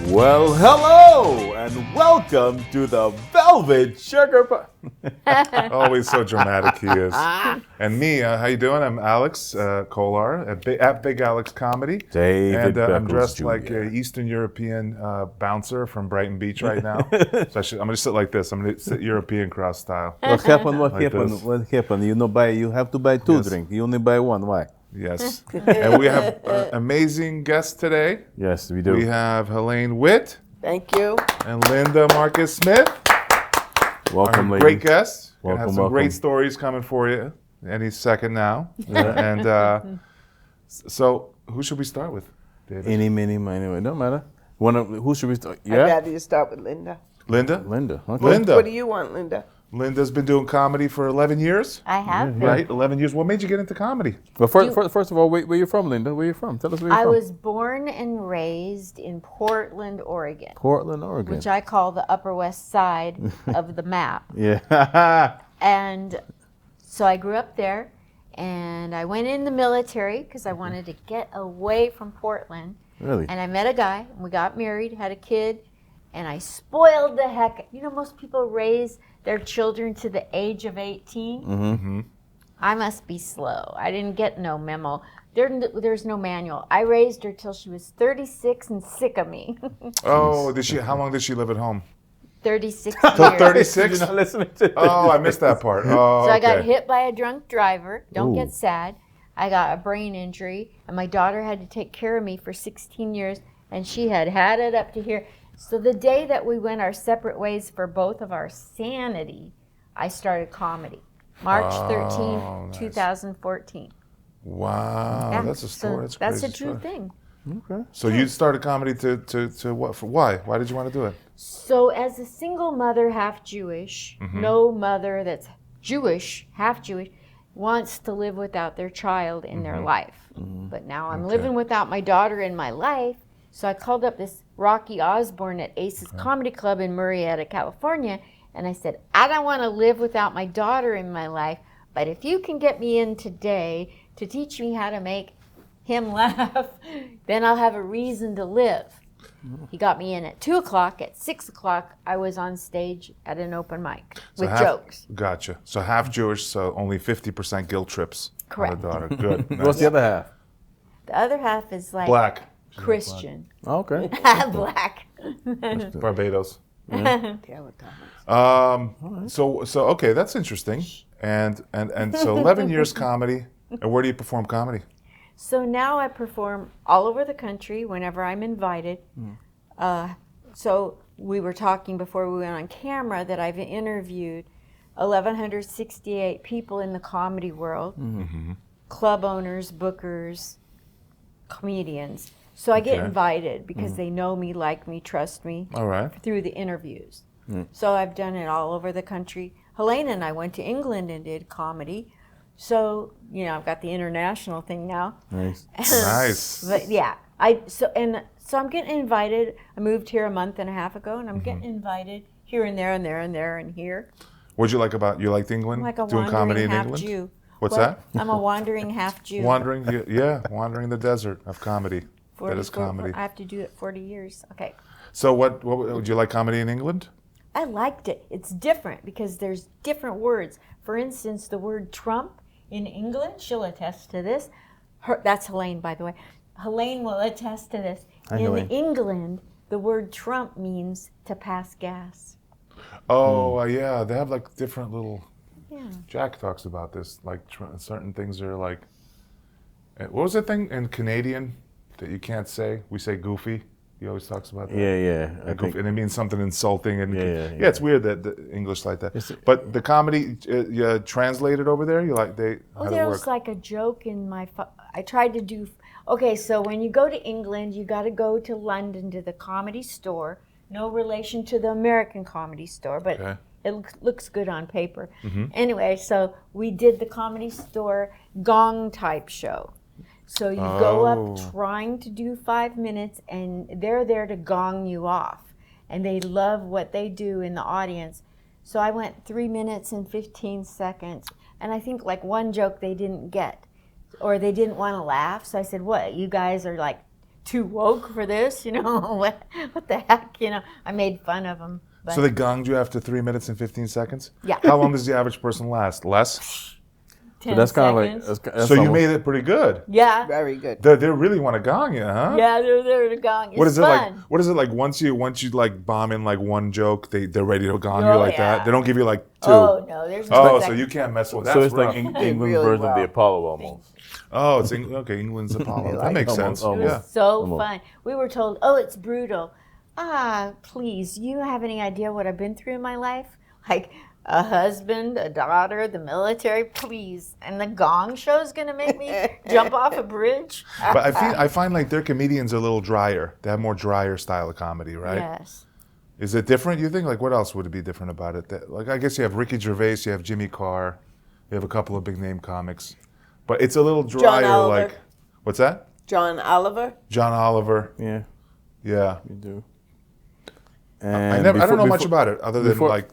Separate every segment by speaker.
Speaker 1: Well, hello and welcome to the Velvet Sugar
Speaker 2: Always so dramatic he is. And me, how you doing? I'm Alex Kolar at Big Alex Comedy.
Speaker 1: David
Speaker 2: and I'm
Speaker 1: Beckles
Speaker 2: dressed
Speaker 1: Jr.
Speaker 2: like an Eastern European bouncer from Brighton Beach right now. So I'm going to sit like this. I'm going to sit European cross style.
Speaker 1: What happened? What
Speaker 2: Like
Speaker 1: happened?
Speaker 2: this.
Speaker 1: What happened? You have to buy two
Speaker 2: Yes.
Speaker 1: drinks. You only buy one. Why?
Speaker 2: Yes. And we have amazing guests today.
Speaker 1: Yes, we do.
Speaker 2: We have Helaine Witt
Speaker 3: Thank you.
Speaker 2: and Linda Marcus Smith.
Speaker 1: Welcome,
Speaker 2: Our
Speaker 1: ladies.
Speaker 2: great guests. We're gonna
Speaker 1: Welcome,
Speaker 2: have some
Speaker 1: welcome.
Speaker 2: great stories coming for you any second now. And so, who should we start with, David?
Speaker 1: Any, many, miny, it don't matter. Who should we start?
Speaker 3: I'd
Speaker 1: Yeah,
Speaker 3: rather you start with Linda.
Speaker 2: Linda?
Speaker 1: Linda. Okay.
Speaker 2: Linda.
Speaker 3: What do you want, Linda?
Speaker 2: Linda's been doing comedy for 11 years,
Speaker 4: I have been.
Speaker 2: right? 11 years. What made you get into comedy?
Speaker 1: Well, first of all, where you from, Linda? Where you from? Tell us where you're
Speaker 4: I
Speaker 1: from.
Speaker 4: was born and raised in Portland, Oregon,
Speaker 1: Portland, Oregon.
Speaker 4: which I call the Upper West Side of the map.
Speaker 1: Yeah.
Speaker 4: And so I grew up there, and I went in the military because I wanted to get away from Portland.
Speaker 1: Really?
Speaker 4: And I met a guy, and we got married, had a kid, and I spoiled the heck. You know, most people raise their children to the age of 18.
Speaker 1: Mm-hmm.
Speaker 4: I must be slow. I didn't get no memo. There's no manual. I raised her till she was 36 and sick of me.
Speaker 2: Oh, how long did she live at home?
Speaker 4: 36
Speaker 2: Till
Speaker 4: years.
Speaker 2: 36?
Speaker 1: You're not listening to
Speaker 2: Oh, I missed that part. Oh,
Speaker 4: So I got
Speaker 2: okay.
Speaker 4: hit by a drunk driver. Don't
Speaker 1: Ooh.
Speaker 4: get sad. I got a brain injury, and my daughter had to take care of me for 16 years, and she had it up to here. So the day that we went our separate ways for both of our sanity, I started comedy. March 13,
Speaker 2: nice.
Speaker 4: 2014.
Speaker 2: Wow,
Speaker 4: Yeah,
Speaker 2: that's a story.
Speaker 4: so
Speaker 2: That's
Speaker 4: that's
Speaker 2: a
Speaker 4: a
Speaker 2: crazy
Speaker 4: true
Speaker 2: story.
Speaker 4: thing.
Speaker 1: Okay.
Speaker 2: So you started comedy to what? For why? Why did you want to do it?
Speaker 4: So as a single mother, half Jewish, no mother that's Jewish, half Jewish, wants to live without their child in their life. But now I'm living without my daughter in my life, so I called up this Rocky Osborne at Ace's Comedy Club in Murrieta, California, and I said, I don't want to live without my daughter in my life, but if you can get me in today to teach me how to make him laugh, then I'll have a reason to live. He got me in at 2 o'clock. At 6 o'clock, I was on stage at an open mic with jokes.
Speaker 2: Gotcha. So half Jewish, so only 50% guilt trips. On
Speaker 4: Correct.
Speaker 2: the daughter. Good.
Speaker 1: What's
Speaker 2: Nice.
Speaker 1: the other half?
Speaker 4: The other half is like
Speaker 2: Black.
Speaker 4: Christian.
Speaker 1: Okay.
Speaker 4: Black.
Speaker 2: Barbados.
Speaker 3: Taylor Thomas.
Speaker 2: So okay, that's interesting. And so 11 years comedy. And where do you perform comedy?
Speaker 4: So now I perform all over the country whenever I'm invited. So we were talking before we went on camera that I've interviewed 1,168 people in the comedy world, club owners, bookers, comedians. So I get
Speaker 2: Okay.
Speaker 4: invited because they know me, like me, trust me
Speaker 2: All right.
Speaker 4: through the interviews. So I've done it all over the country. Helaine and I went to England and did comedy. So, you know, I've got the international thing now.
Speaker 1: Nice.
Speaker 2: Nice.
Speaker 4: But yeah, so I'm getting invited. I moved here a month and a half ago, and I'm getting invited here and there and there and there and here.
Speaker 2: What'd you like about you liked England?
Speaker 4: I'm like a
Speaker 2: Doing comedy
Speaker 4: wandering
Speaker 2: in
Speaker 4: half
Speaker 2: England?
Speaker 4: Jew.
Speaker 2: What's
Speaker 4: What?
Speaker 2: that?
Speaker 4: I'm a wandering half Jew.
Speaker 2: Wandering, wandering the desert of comedy. That is comedy.
Speaker 4: I have to do it 40 years. Okay.
Speaker 2: So what would you like comedy in England?
Speaker 4: I liked it. It's different because there's different words. For instance, the word Trump in England, she'll attest to this. That's Helaine, by the way. Helaine will attest to this.
Speaker 1: Hi,
Speaker 4: In
Speaker 1: Helaine.
Speaker 4: England, the word Trump means to pass gas.
Speaker 2: Oh, yeah, they have like different little.
Speaker 4: Yeah.
Speaker 2: Jack talks about this. Like certain things are like. What was the thing in Canadian that you can't say? We say goofy. He always talks about that.
Speaker 1: Yeah. I
Speaker 2: Goofy,
Speaker 1: think.
Speaker 2: and it means something insulting. And
Speaker 1: Yeah.
Speaker 2: it's weird that the English like that.
Speaker 1: It's-
Speaker 2: But the comedy, you translated over there. You like they how
Speaker 4: Oh,
Speaker 2: to
Speaker 4: there
Speaker 2: work?
Speaker 4: was like a joke in my. I tried to do. Okay, so when you go to England, you got to go to London to the Comedy Store. No relation to the American Comedy Store, but
Speaker 2: Okay.
Speaker 4: it looks good on paper. Anyway, so we did the Comedy Store gong type show. So you go
Speaker 2: Oh.
Speaker 4: up trying to do 5 minutes, and they're there to gong you off. And they love what they do in the audience. So I went 3 minutes and 15 seconds. And I think like one joke they didn't get, or they didn't want to laugh. So I said, what, you guys are like too woke for this, what the heck, I made fun of them. But
Speaker 2: So they gonged you after 3 minutes and 15 seconds?
Speaker 4: Yeah.
Speaker 2: How long does the average person last? Less?
Speaker 4: 10
Speaker 5: that's kind of
Speaker 4: seconds.
Speaker 5: like. That's
Speaker 2: So you
Speaker 5: almost-
Speaker 2: made it pretty good.
Speaker 4: Yeah.
Speaker 3: Very good.
Speaker 2: They really want to gong you, huh?
Speaker 4: Yeah, they're there to gong. It's
Speaker 2: What is it
Speaker 4: fun.
Speaker 2: like? What is it like? Once you like bomb in like one joke, they're ready to gong you
Speaker 4: Oh,
Speaker 2: like
Speaker 4: yeah.
Speaker 2: that. They don't give you like two.
Speaker 4: Oh, no, there's no
Speaker 2: Oh, so
Speaker 4: second.
Speaker 2: you can't mess with that.
Speaker 5: So it's like
Speaker 2: rough.
Speaker 5: England's
Speaker 3: really
Speaker 5: version of the
Speaker 3: well.
Speaker 5: Apollo almost.
Speaker 2: Oh, it's okay. England's Apollo. That
Speaker 3: like
Speaker 2: makes
Speaker 5: it.
Speaker 2: sense.
Speaker 5: Almost.
Speaker 2: Yeah.
Speaker 4: So
Speaker 5: Almost.
Speaker 4: fun. We were told, oh, it's brutal. Please, you have any idea what I've been through in my life? Like a husband, a daughter, the military, please. And the gong show's going to make me jump off a bridge?
Speaker 2: But I find like their comedians are a little drier. They have more drier style of comedy, right?
Speaker 4: Yes.
Speaker 2: Is it different? You think? Like, what else would it be different about it? Like, I guess you have Ricky Gervais, you have Jimmy Carr, you have a couple of big name comics, but it's a little drier.
Speaker 3: Oliver.
Speaker 2: Like, what's that?
Speaker 3: John Oliver.
Speaker 2: John Oliver.
Speaker 5: Yeah,
Speaker 2: Yeah.
Speaker 5: you do.
Speaker 2: I don't know much about it other than like.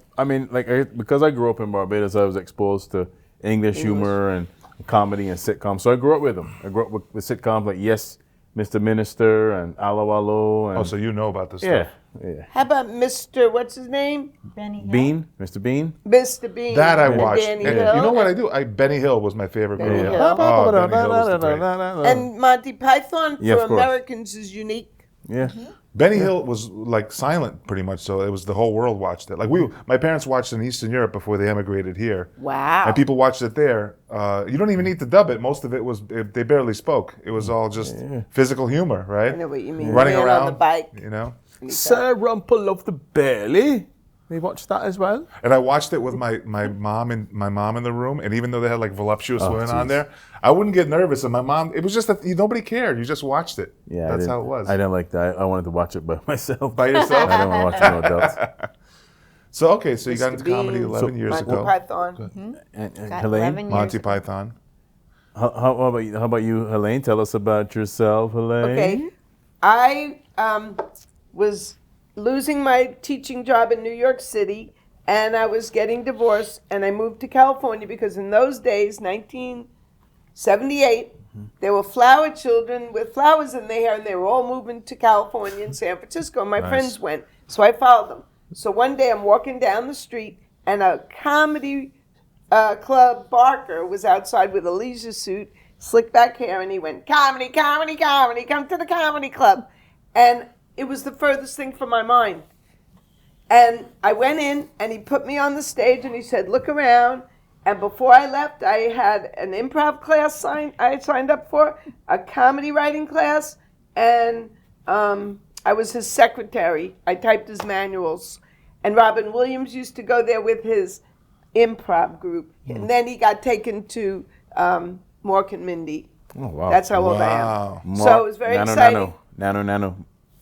Speaker 5: Because I grew up in Barbados, I was exposed to English humor and comedy and sitcoms. So I grew up with them. I grew up with sitcoms like Yes, Mr. Minister and Allo Allo. And,
Speaker 2: Oh, so you know about this
Speaker 5: yeah,
Speaker 2: stuff.
Speaker 5: yeah.
Speaker 3: How about Mr. What's his name?
Speaker 4: Benny Hill.
Speaker 5: Bean, Mr. Bean.
Speaker 3: Mr. Bean.
Speaker 2: That I
Speaker 3: and
Speaker 2: watched.
Speaker 3: Danny
Speaker 2: And
Speaker 3: Hill.
Speaker 2: you know what I do? Benny Hill was my favorite
Speaker 3: Benny
Speaker 2: growing
Speaker 3: Hill.
Speaker 2: up. Oh, Benny Hill was the great.
Speaker 3: And Monty Python
Speaker 5: Yeah,
Speaker 3: for
Speaker 5: of course.
Speaker 3: Americans is unique.
Speaker 5: Yeah.
Speaker 2: Benny Hill was like silent pretty much, so it was the whole world watched it. Like my parents watched it in Eastern Europe before they emigrated here.
Speaker 3: Wow.
Speaker 2: And people watched it there. You don't even need to dub it. Most of it was they barely spoke. It was all just physical humor, right?
Speaker 3: I know what you mean.
Speaker 2: Running
Speaker 3: Man
Speaker 2: around
Speaker 3: on the bike.
Speaker 2: you know.
Speaker 5: Sir Rumple of the Belly. We watched that as well.
Speaker 2: And I watched it with my mom in the room, and even though they had like voluptuous women on
Speaker 5: jeez.
Speaker 2: there, I wouldn't get nervous. And my mom, it was just that nobody cared. You just watched it.
Speaker 5: Yeah,
Speaker 2: That's how it was.
Speaker 5: I didn't like that. I wanted to watch it by myself.
Speaker 2: By yourself.
Speaker 5: I don't want to watch no adults.
Speaker 2: So so you got into
Speaker 3: Mr. Bean.
Speaker 2: comedy 11 years
Speaker 3: Monty
Speaker 2: ago.
Speaker 3: Python.
Speaker 5: And
Speaker 4: Got
Speaker 5: Helaine,
Speaker 4: 11 years
Speaker 2: Monty
Speaker 4: ago.
Speaker 2: Python.
Speaker 5: how about you, Helaine? Tell us about yourself, Helaine.
Speaker 3: Okay. I was losing my teaching job in New York City, and I was getting divorced, and I moved to California because in those days, 1978, there were flower children with flowers in their hair, and they were all moving to California and San Francisco. And my friends went, so I followed them. So one day I'm walking down the street, and a comedy club barker was outside with a leisure suit, slick back hair, and he went, comedy, comedy, comedy, come to the comedy club. And it was the furthest thing from my mind. And I went in, and he put me on the stage, and he said, look around. And before I left, I had an improv class I signed up for, a comedy writing class, and I was his secretary. I typed his manuals. And Robin Williams used to go there with his improv group. And then he got taken to Mork and Mindy.
Speaker 5: Oh, wow.
Speaker 3: That's how old I
Speaker 2: Wow.
Speaker 3: am. So it was very exciting.
Speaker 5: Nano.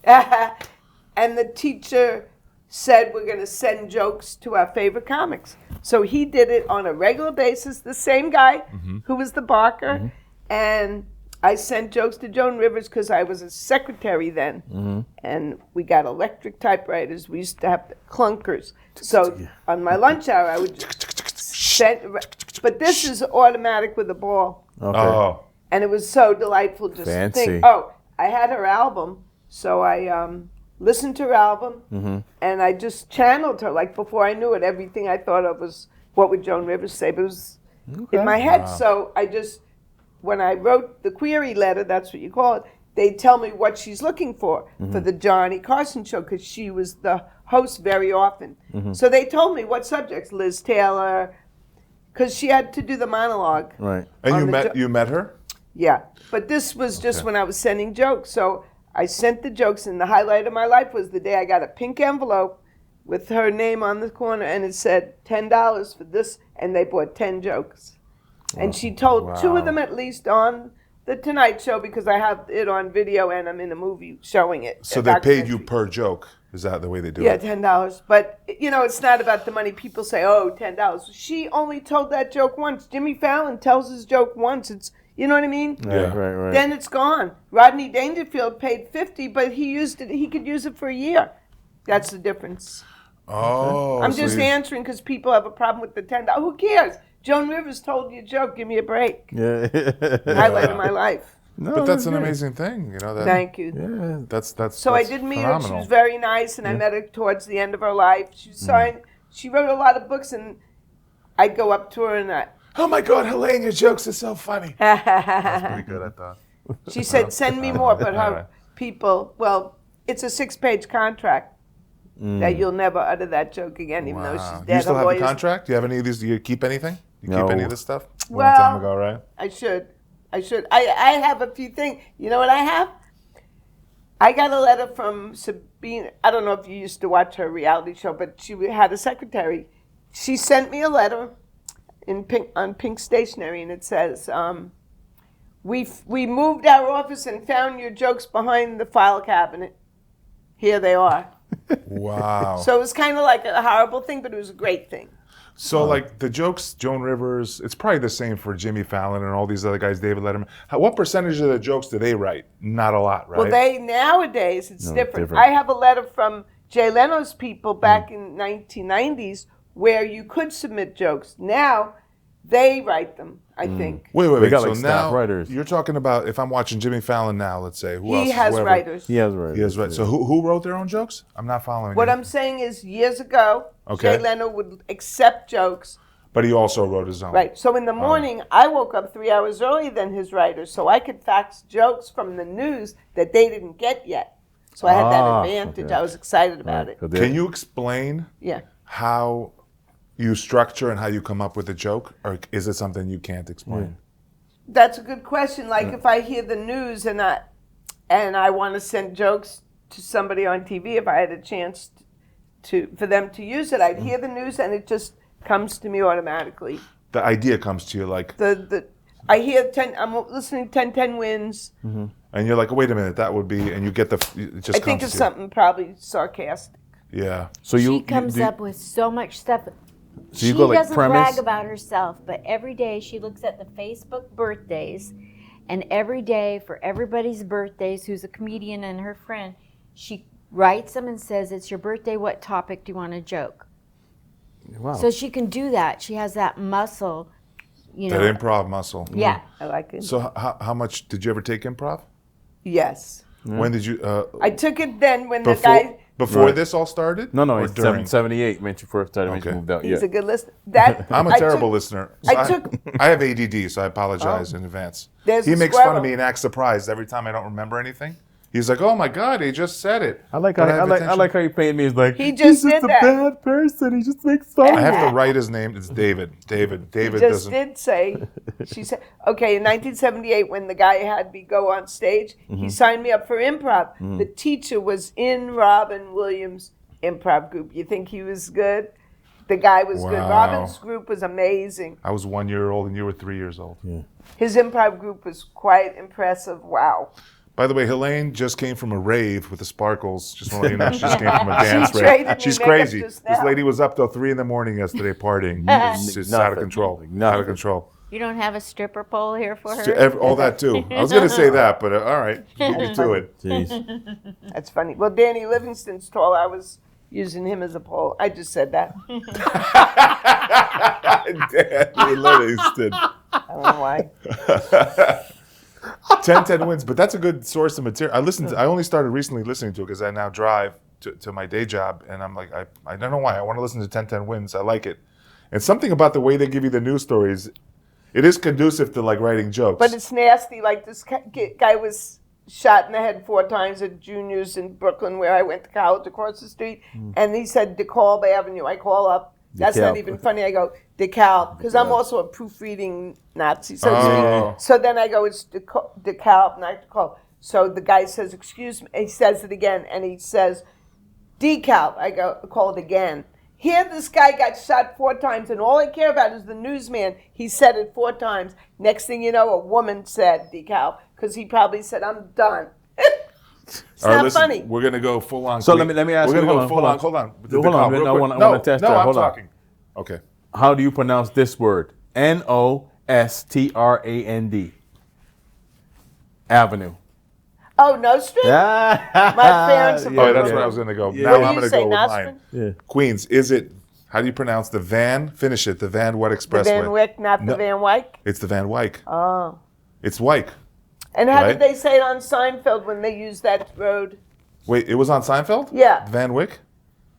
Speaker 3: And the teacher said, we're going to send jokes to our favorite comics. So he did it on a regular basis, the same guy who was the barker. And I sent jokes to Joan Rivers because I was a secretary then. And we got electric typewriters. We used to have clunkers. So on my lunch hour, I would just send. But this is automatic with a ball.
Speaker 5: Okay.
Speaker 2: Oh.
Speaker 3: And it was so delightful just to
Speaker 5: Fancy.
Speaker 3: think, oh, I had her album. So I listened to her album, and I just channeled her. Like before I knew it, everything I thought of was, what would Joan Rivers say? But it was in my head. So I just, when I wrote the query letter, that's what you call it, they tell me what she's looking for the Johnny Carson show, because she was the host very often. So they told me what subjects, Liz Taylor, because she had to do the monologue.
Speaker 5: Right.
Speaker 2: And
Speaker 3: On the
Speaker 2: you met her?
Speaker 3: Yeah, but this was just when I was sending jokes. So I sent the jokes, and the highlight of my life was the day I got a pink envelope with her name on the corner, and it said $10 for this, and they bought 10 jokes. And she told two of them at least on The Tonight Show, because I have it on video and I'm in a movie showing it.
Speaker 2: So
Speaker 3: a
Speaker 2: they paid you
Speaker 3: documentary.
Speaker 2: per joke. Is that the way they do
Speaker 3: Yeah,
Speaker 2: it?
Speaker 3: $10. But, it's not about the money. People say, oh, $10. She only told that joke once. Jimmy Fallon tells his joke once. It's, you know what I mean?
Speaker 2: Yeah.
Speaker 5: Right.
Speaker 3: Then it's gone. Rodney Dangerfield paid $50, but he used it. He could use it for a year. That's the difference.
Speaker 2: Oh.
Speaker 3: I'm
Speaker 2: so
Speaker 3: just
Speaker 2: you-
Speaker 3: answering because people have a problem with the $10. Who cares? Joan Rivers told you a joke. Give me a break.
Speaker 5: Yeah.
Speaker 3: Highlight of my life.
Speaker 5: No,
Speaker 2: But that's an
Speaker 5: great.
Speaker 2: amazing thing, you know. That,
Speaker 3: Thank you.
Speaker 5: Yeah.
Speaker 2: That's
Speaker 3: So I
Speaker 2: that's
Speaker 3: did meet her. She
Speaker 2: phenomenal.
Speaker 3: was very nice, and I met her towards the end of her life. She signed. She wrote a lot of books, and I'd go up to her and
Speaker 2: Oh my God, Helaine, your jokes are so funny. That's pretty good, I thought.
Speaker 3: she said, "Send me more." But her
Speaker 2: Alright.
Speaker 3: people, well, it's a 6-page contract that you'll never utter that joke again, even though she's
Speaker 2: Wow.
Speaker 3: dead.
Speaker 2: You still
Speaker 3: Her
Speaker 2: have a
Speaker 3: lawyers-
Speaker 2: contract? Do you have any of these? Do you keep anything? You
Speaker 5: No.
Speaker 2: keep any of this stuff?
Speaker 3: Well,
Speaker 2: Long time ago, right?
Speaker 3: I should. I have a few things. You know what I have? I got a letter from Sabine. I don't know if you used to watch her reality show, but she had a secretary. She sent me a letter in on pink stationery, and it says, we moved our office and found your jokes behind the file cabinet. Here they are.
Speaker 2: Wow.
Speaker 3: So it was kind of like a horrible thing, but it was a great thing.
Speaker 2: So, like, the jokes, Joan Rivers, it's probably the same for Jimmy Fallon and all these other guys, David Letterman. What percentage of the jokes do they write? Not a lot, right?
Speaker 3: Well, nowadays, it's
Speaker 5: No,
Speaker 3: different.
Speaker 5: different.
Speaker 3: I have a letter from Jay Leno's people back in 1990s where you could submit jokes. Now, they write them, I think.
Speaker 2: Wait.
Speaker 5: They got,
Speaker 2: so
Speaker 5: like, staff
Speaker 2: now,
Speaker 5: writers.
Speaker 2: you're talking about, if I'm watching Jimmy Fallon now, let's say, who else?
Speaker 3: He has
Speaker 2: whoever.
Speaker 3: writers.
Speaker 5: He has right.
Speaker 2: He has right. So who wrote their own jokes? I'm not following
Speaker 3: What
Speaker 2: you.
Speaker 3: I'm saying is, years ago,
Speaker 2: Okay.
Speaker 3: Jay Leno would accept jokes.
Speaker 2: But he also wrote his own.
Speaker 3: Right. So in the morning, I woke up 3 hours earlier than his writers, so I could fax jokes from the news that they didn't get yet. So I had that advantage.
Speaker 5: okay.
Speaker 3: I was excited about it.
Speaker 2: Can you explain
Speaker 3: Yeah.
Speaker 2: how you structure and how you come up with a joke? Or is it something you can't explain?
Speaker 3: That's a good question. Like if I hear the news and I want to send jokes to somebody on TV, if I had a chance for them to use it, I'd hear the news and it just comes to me automatically.
Speaker 2: The idea comes to you like,
Speaker 3: I hear I'm listening to 10-10 Wins.
Speaker 2: and you're like, wait a minute, that would be, and you get it just
Speaker 3: I think
Speaker 2: comes
Speaker 3: it's
Speaker 2: to
Speaker 3: something probably sarcastic.
Speaker 2: you. Yeah.
Speaker 5: So
Speaker 4: She comes up with so much stuff.
Speaker 5: So you
Speaker 4: She
Speaker 5: go, like,
Speaker 4: doesn't
Speaker 5: premise?
Speaker 4: brag about herself, but every day she looks at the Facebook birthdays, and every day for everybody's birthdays, who's a comedian and her friend, she writes them and says, "It's your birthday. What topic do you want to joke?"
Speaker 5: Wow.
Speaker 4: So she can do that. She has that muscle, you know.
Speaker 2: That improv muscle.
Speaker 4: Yeah.
Speaker 3: I like it.
Speaker 2: So how much did you ever take improv?
Speaker 3: Yes.
Speaker 2: When did you?
Speaker 3: I took it then when the
Speaker 2: Before
Speaker 3: guy,
Speaker 2: before this all started?
Speaker 5: no,
Speaker 2: Or
Speaker 5: it's
Speaker 2: during?
Speaker 5: 78 when she first started, when she
Speaker 2: Okay.
Speaker 5: moved out.
Speaker 3: he's
Speaker 5: Yeah.
Speaker 3: a good listener. That
Speaker 2: I'm a
Speaker 3: I
Speaker 2: terrible
Speaker 3: took-
Speaker 2: listener.
Speaker 3: I took-
Speaker 2: I have ADD, so I apologize in advance.
Speaker 3: There's
Speaker 2: He
Speaker 3: a
Speaker 2: makes fun
Speaker 3: squirrel.
Speaker 2: of me and acts surprised every time I don't remember anything. He's like, "Oh my God, he just said it."
Speaker 5: I like
Speaker 2: But
Speaker 5: how
Speaker 2: have
Speaker 5: I
Speaker 2: attention.
Speaker 5: like how you paint me as like
Speaker 3: He just
Speaker 5: he's
Speaker 3: did
Speaker 5: a
Speaker 3: that.
Speaker 5: bad person. He just makes fun.
Speaker 2: I
Speaker 5: of
Speaker 2: have
Speaker 5: me.
Speaker 2: to write his name. It's David. David
Speaker 3: just
Speaker 2: doesn't.
Speaker 3: did say, she said, okay, in 1978 when the guy had me go on stage, he signed me up for improv. The teacher was in Robin Williams' improv group. You think he was good? The guy was good.
Speaker 2: Wow.
Speaker 3: Robin's group was amazing.
Speaker 2: I was 1 year old and you were 3 years old.
Speaker 3: His improv group was quite impressive. Wow.
Speaker 2: By the way, Helaine just came from a rave with the Sparkles. Just want to let you know, she just came from a dance
Speaker 3: She traded me
Speaker 2: rave. She's
Speaker 3: makeup
Speaker 2: crazy.
Speaker 3: just
Speaker 2: This
Speaker 3: now.
Speaker 2: lady was up till 3 a.m. yesterday partying. It's just out of
Speaker 5: Nothing.
Speaker 2: control.
Speaker 5: Like
Speaker 2: Out
Speaker 5: nothing.
Speaker 2: of control.
Speaker 4: You don't have a stripper pole here for her?
Speaker 2: All that too. I was going to say that, but all right, beat me to it.
Speaker 5: Jeez.
Speaker 3: That's funny. Well, Danny Livingston's tall. I was using him as a pole. I just said that.
Speaker 2: Danny Livingston.
Speaker 3: I don't know why.
Speaker 2: 10-10 wins, but that's a good source of material. I only started recently listening to it because I now drive to my day job, and I'm like, I don't know why. I want to listen to 10-10 wins. I like it. And something about the way they give you the news stories, it is conducive to like writing jokes.
Speaker 3: But it's nasty. Like this guy was shot in the head 4 times at Junior's in Brooklyn, where I went to college across the street. And he said DeKalb Avenue. I call up. That's not
Speaker 5: DeKalb.
Speaker 3: even funny. I go DeKalb because I'm also a proofreading Nazi. So,
Speaker 2: Oh.
Speaker 3: so then I go, it's DeKalb, not DeKalb. So the guy says, "Excuse me." He says it again, and he says, "DeKalb." I go, call it again. Here, this guy got shot 4 times, and all I care about is the newsman. He said it 4 times. Next thing you know, a woman said DeKalb because he probably said, "I'm done." It's
Speaker 2: All right,
Speaker 3: not
Speaker 2: listen,
Speaker 3: funny.
Speaker 2: we're gonna go full on.
Speaker 5: So let me ask
Speaker 2: We're
Speaker 5: you.
Speaker 2: gonna go full on. Hold on.
Speaker 5: Hold on. I want to test
Speaker 2: no,
Speaker 5: that.
Speaker 2: I'm
Speaker 5: Hold on.
Speaker 2: talking. Okay.
Speaker 5: How do you pronounce this word? Nostrand. Avenue.
Speaker 3: Oh, no street?
Speaker 5: Yeah.
Speaker 3: My parents are
Speaker 2: Oh, that's
Speaker 3: Yeah.
Speaker 2: where I was gonna go.
Speaker 5: Yeah.
Speaker 2: Now
Speaker 3: What do
Speaker 2: I'm
Speaker 3: you
Speaker 2: gonna
Speaker 3: say,
Speaker 2: go with
Speaker 3: Nostrin?
Speaker 2: mine.
Speaker 5: Yeah.
Speaker 2: Queens. Is it? How do you pronounce the Van? Finish it. The Van what
Speaker 3: The
Speaker 2: Expressway?
Speaker 3: Van Wyck, not the
Speaker 2: No.
Speaker 3: Van Wyck?
Speaker 2: It's the Van Wyck.
Speaker 3: Oh.
Speaker 2: It's Wyck.
Speaker 3: And how
Speaker 2: Right?
Speaker 3: did they say it on Seinfeld when they used that road?
Speaker 2: Wait, it was on Seinfeld?
Speaker 3: Yeah.
Speaker 2: Van Wyck?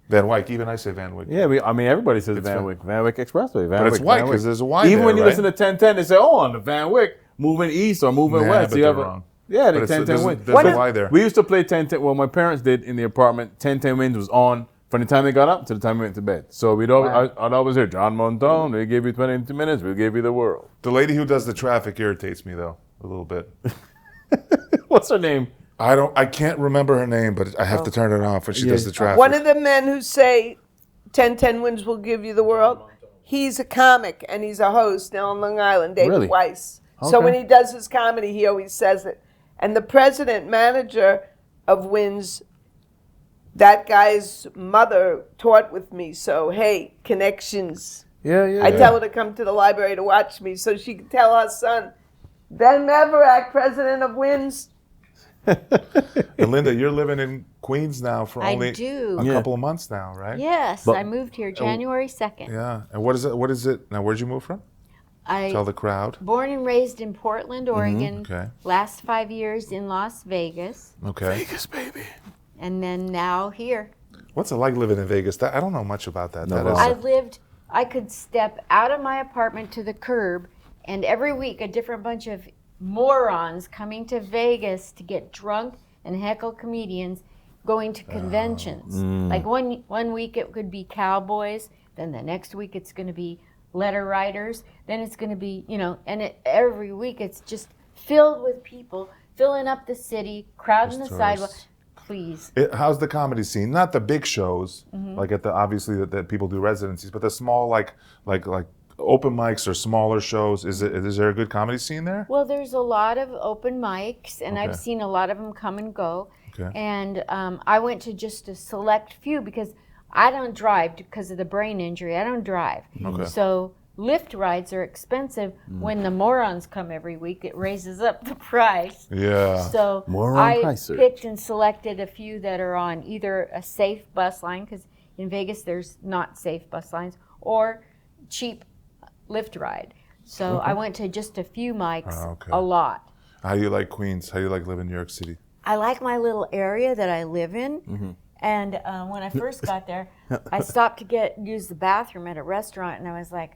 Speaker 2: Van Wyck. Even I say Van Wyck.
Speaker 5: Yeah, I mean, everybody says Van Wyck Expressway. Van
Speaker 2: But it's
Speaker 5: Wyck,
Speaker 2: white
Speaker 5: Van Wyck.
Speaker 2: because there's a Y
Speaker 5: Even
Speaker 2: there,
Speaker 5: when you
Speaker 2: right?
Speaker 5: listen to 1010, they say, "Oh, on the Van Wyck, moving east or moving
Speaker 2: Yeah,
Speaker 5: west."
Speaker 2: but
Speaker 5: You
Speaker 2: they're
Speaker 5: have
Speaker 2: wrong.
Speaker 5: Yeah, the
Speaker 2: But
Speaker 5: 1010 wins.
Speaker 2: there's a Y there.
Speaker 5: We used to play 1010. Well, my parents did in the apartment. 1010 wins was on from the time they got up to the time we went to bed. So I'd always hear John Montone. They gave you 22 minutes. We gave you the world.
Speaker 2: The lady who does the traffic irritates me though a little bit.
Speaker 5: What's her name?
Speaker 2: I can't remember her name, but I have to turn it off when she does the traffic.
Speaker 3: One of the men who say 1010 wins will give you the world, he's a comic and he's a host now on Long Island, David
Speaker 5: Really?
Speaker 3: Weiss. So
Speaker 5: Okay.
Speaker 3: when he does his comedy, he always says it. And the president manager of Wins, that guy's mother taught with me. So, hey, connections.
Speaker 5: Yeah.
Speaker 3: I tell her to come to the library to watch me so she can tell her son, Ben Meverack, president of Wins.
Speaker 2: And Linda, you're living in Queens now for
Speaker 4: I
Speaker 2: only
Speaker 4: do.
Speaker 2: a
Speaker 5: Yeah.
Speaker 2: couple of months now, right?
Speaker 4: Yes,
Speaker 5: But-
Speaker 4: I moved here January 2nd.
Speaker 2: Yeah. And what is it? What is it? Now, where'd you move from? Tell
Speaker 4: I
Speaker 2: the crowd.
Speaker 4: born and raised in Portland, Oregon.
Speaker 2: Okay.
Speaker 4: Last 5 years in Las Vegas,
Speaker 2: Okay.
Speaker 5: Vegas, baby.
Speaker 4: and then now here.
Speaker 2: What's it like living in Vegas? I don't know much about that.
Speaker 5: No,
Speaker 2: That
Speaker 5: well,
Speaker 2: is-
Speaker 4: I could step out of my apartment to the curb, and every week a different bunch of morons coming to Vegas to get drunk and heckle comedians going to conventions. Like one week it could be cowboys, then the next week it's going to be letter writers, then it's going to be, and every week it's just filled with people filling up the city, crowding the
Speaker 2: Just
Speaker 4: sidewalk.
Speaker 2: tourists.
Speaker 4: Please.
Speaker 2: How's the comedy scene? Not the big shows, like at the obviously that people do residencies, but the small like open mics or smaller shows. Is there a good comedy scene there?
Speaker 4: Well, there's a lot of open mics, and
Speaker 2: Okay.
Speaker 4: I've seen a lot of them come and go.
Speaker 2: Okay.
Speaker 4: And I went to just a select few because I don't drive because of the brain injury. I don't drive.
Speaker 2: Okay.
Speaker 4: So Lyft rides are expensive. When the morons come every week, it raises up the price.
Speaker 2: Yeah.
Speaker 4: So
Speaker 5: Moron
Speaker 4: I
Speaker 5: price surge.
Speaker 4: picked and selected a few that are on either a safe bus line, because in Vegas there's not safe bus lines, or cheap Lyft ride. So I went to just a few mics,
Speaker 2: Okay.
Speaker 4: a lot.
Speaker 2: How do you like Queens? How do you like living in New York City?
Speaker 4: I like my little area that I live in.
Speaker 2: Mm-hmm.
Speaker 4: And when I first got there, I stopped to use the bathroom at a restaurant, and I was like,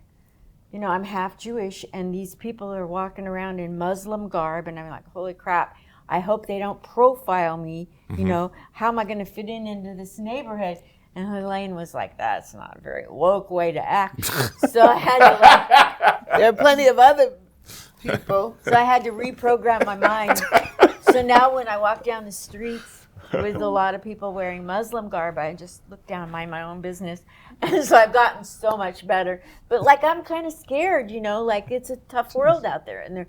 Speaker 4: I'm half Jewish, and these people are walking around in Muslim garb, and I'm like, holy crap, I hope they don't profile me.
Speaker 2: Mm-hmm.
Speaker 4: How am I going to fit into this neighborhood? And Helaine was like, that's not a very woke way to act. So I had to
Speaker 3: There are plenty of other people.
Speaker 4: So I had to reprogram my mind. So now when I walk down the streets with a lot of people wearing Muslim garb, I just look down, mind my own business. And so I've gotten so much better. But I'm kind of scared, it's a tough world out there. And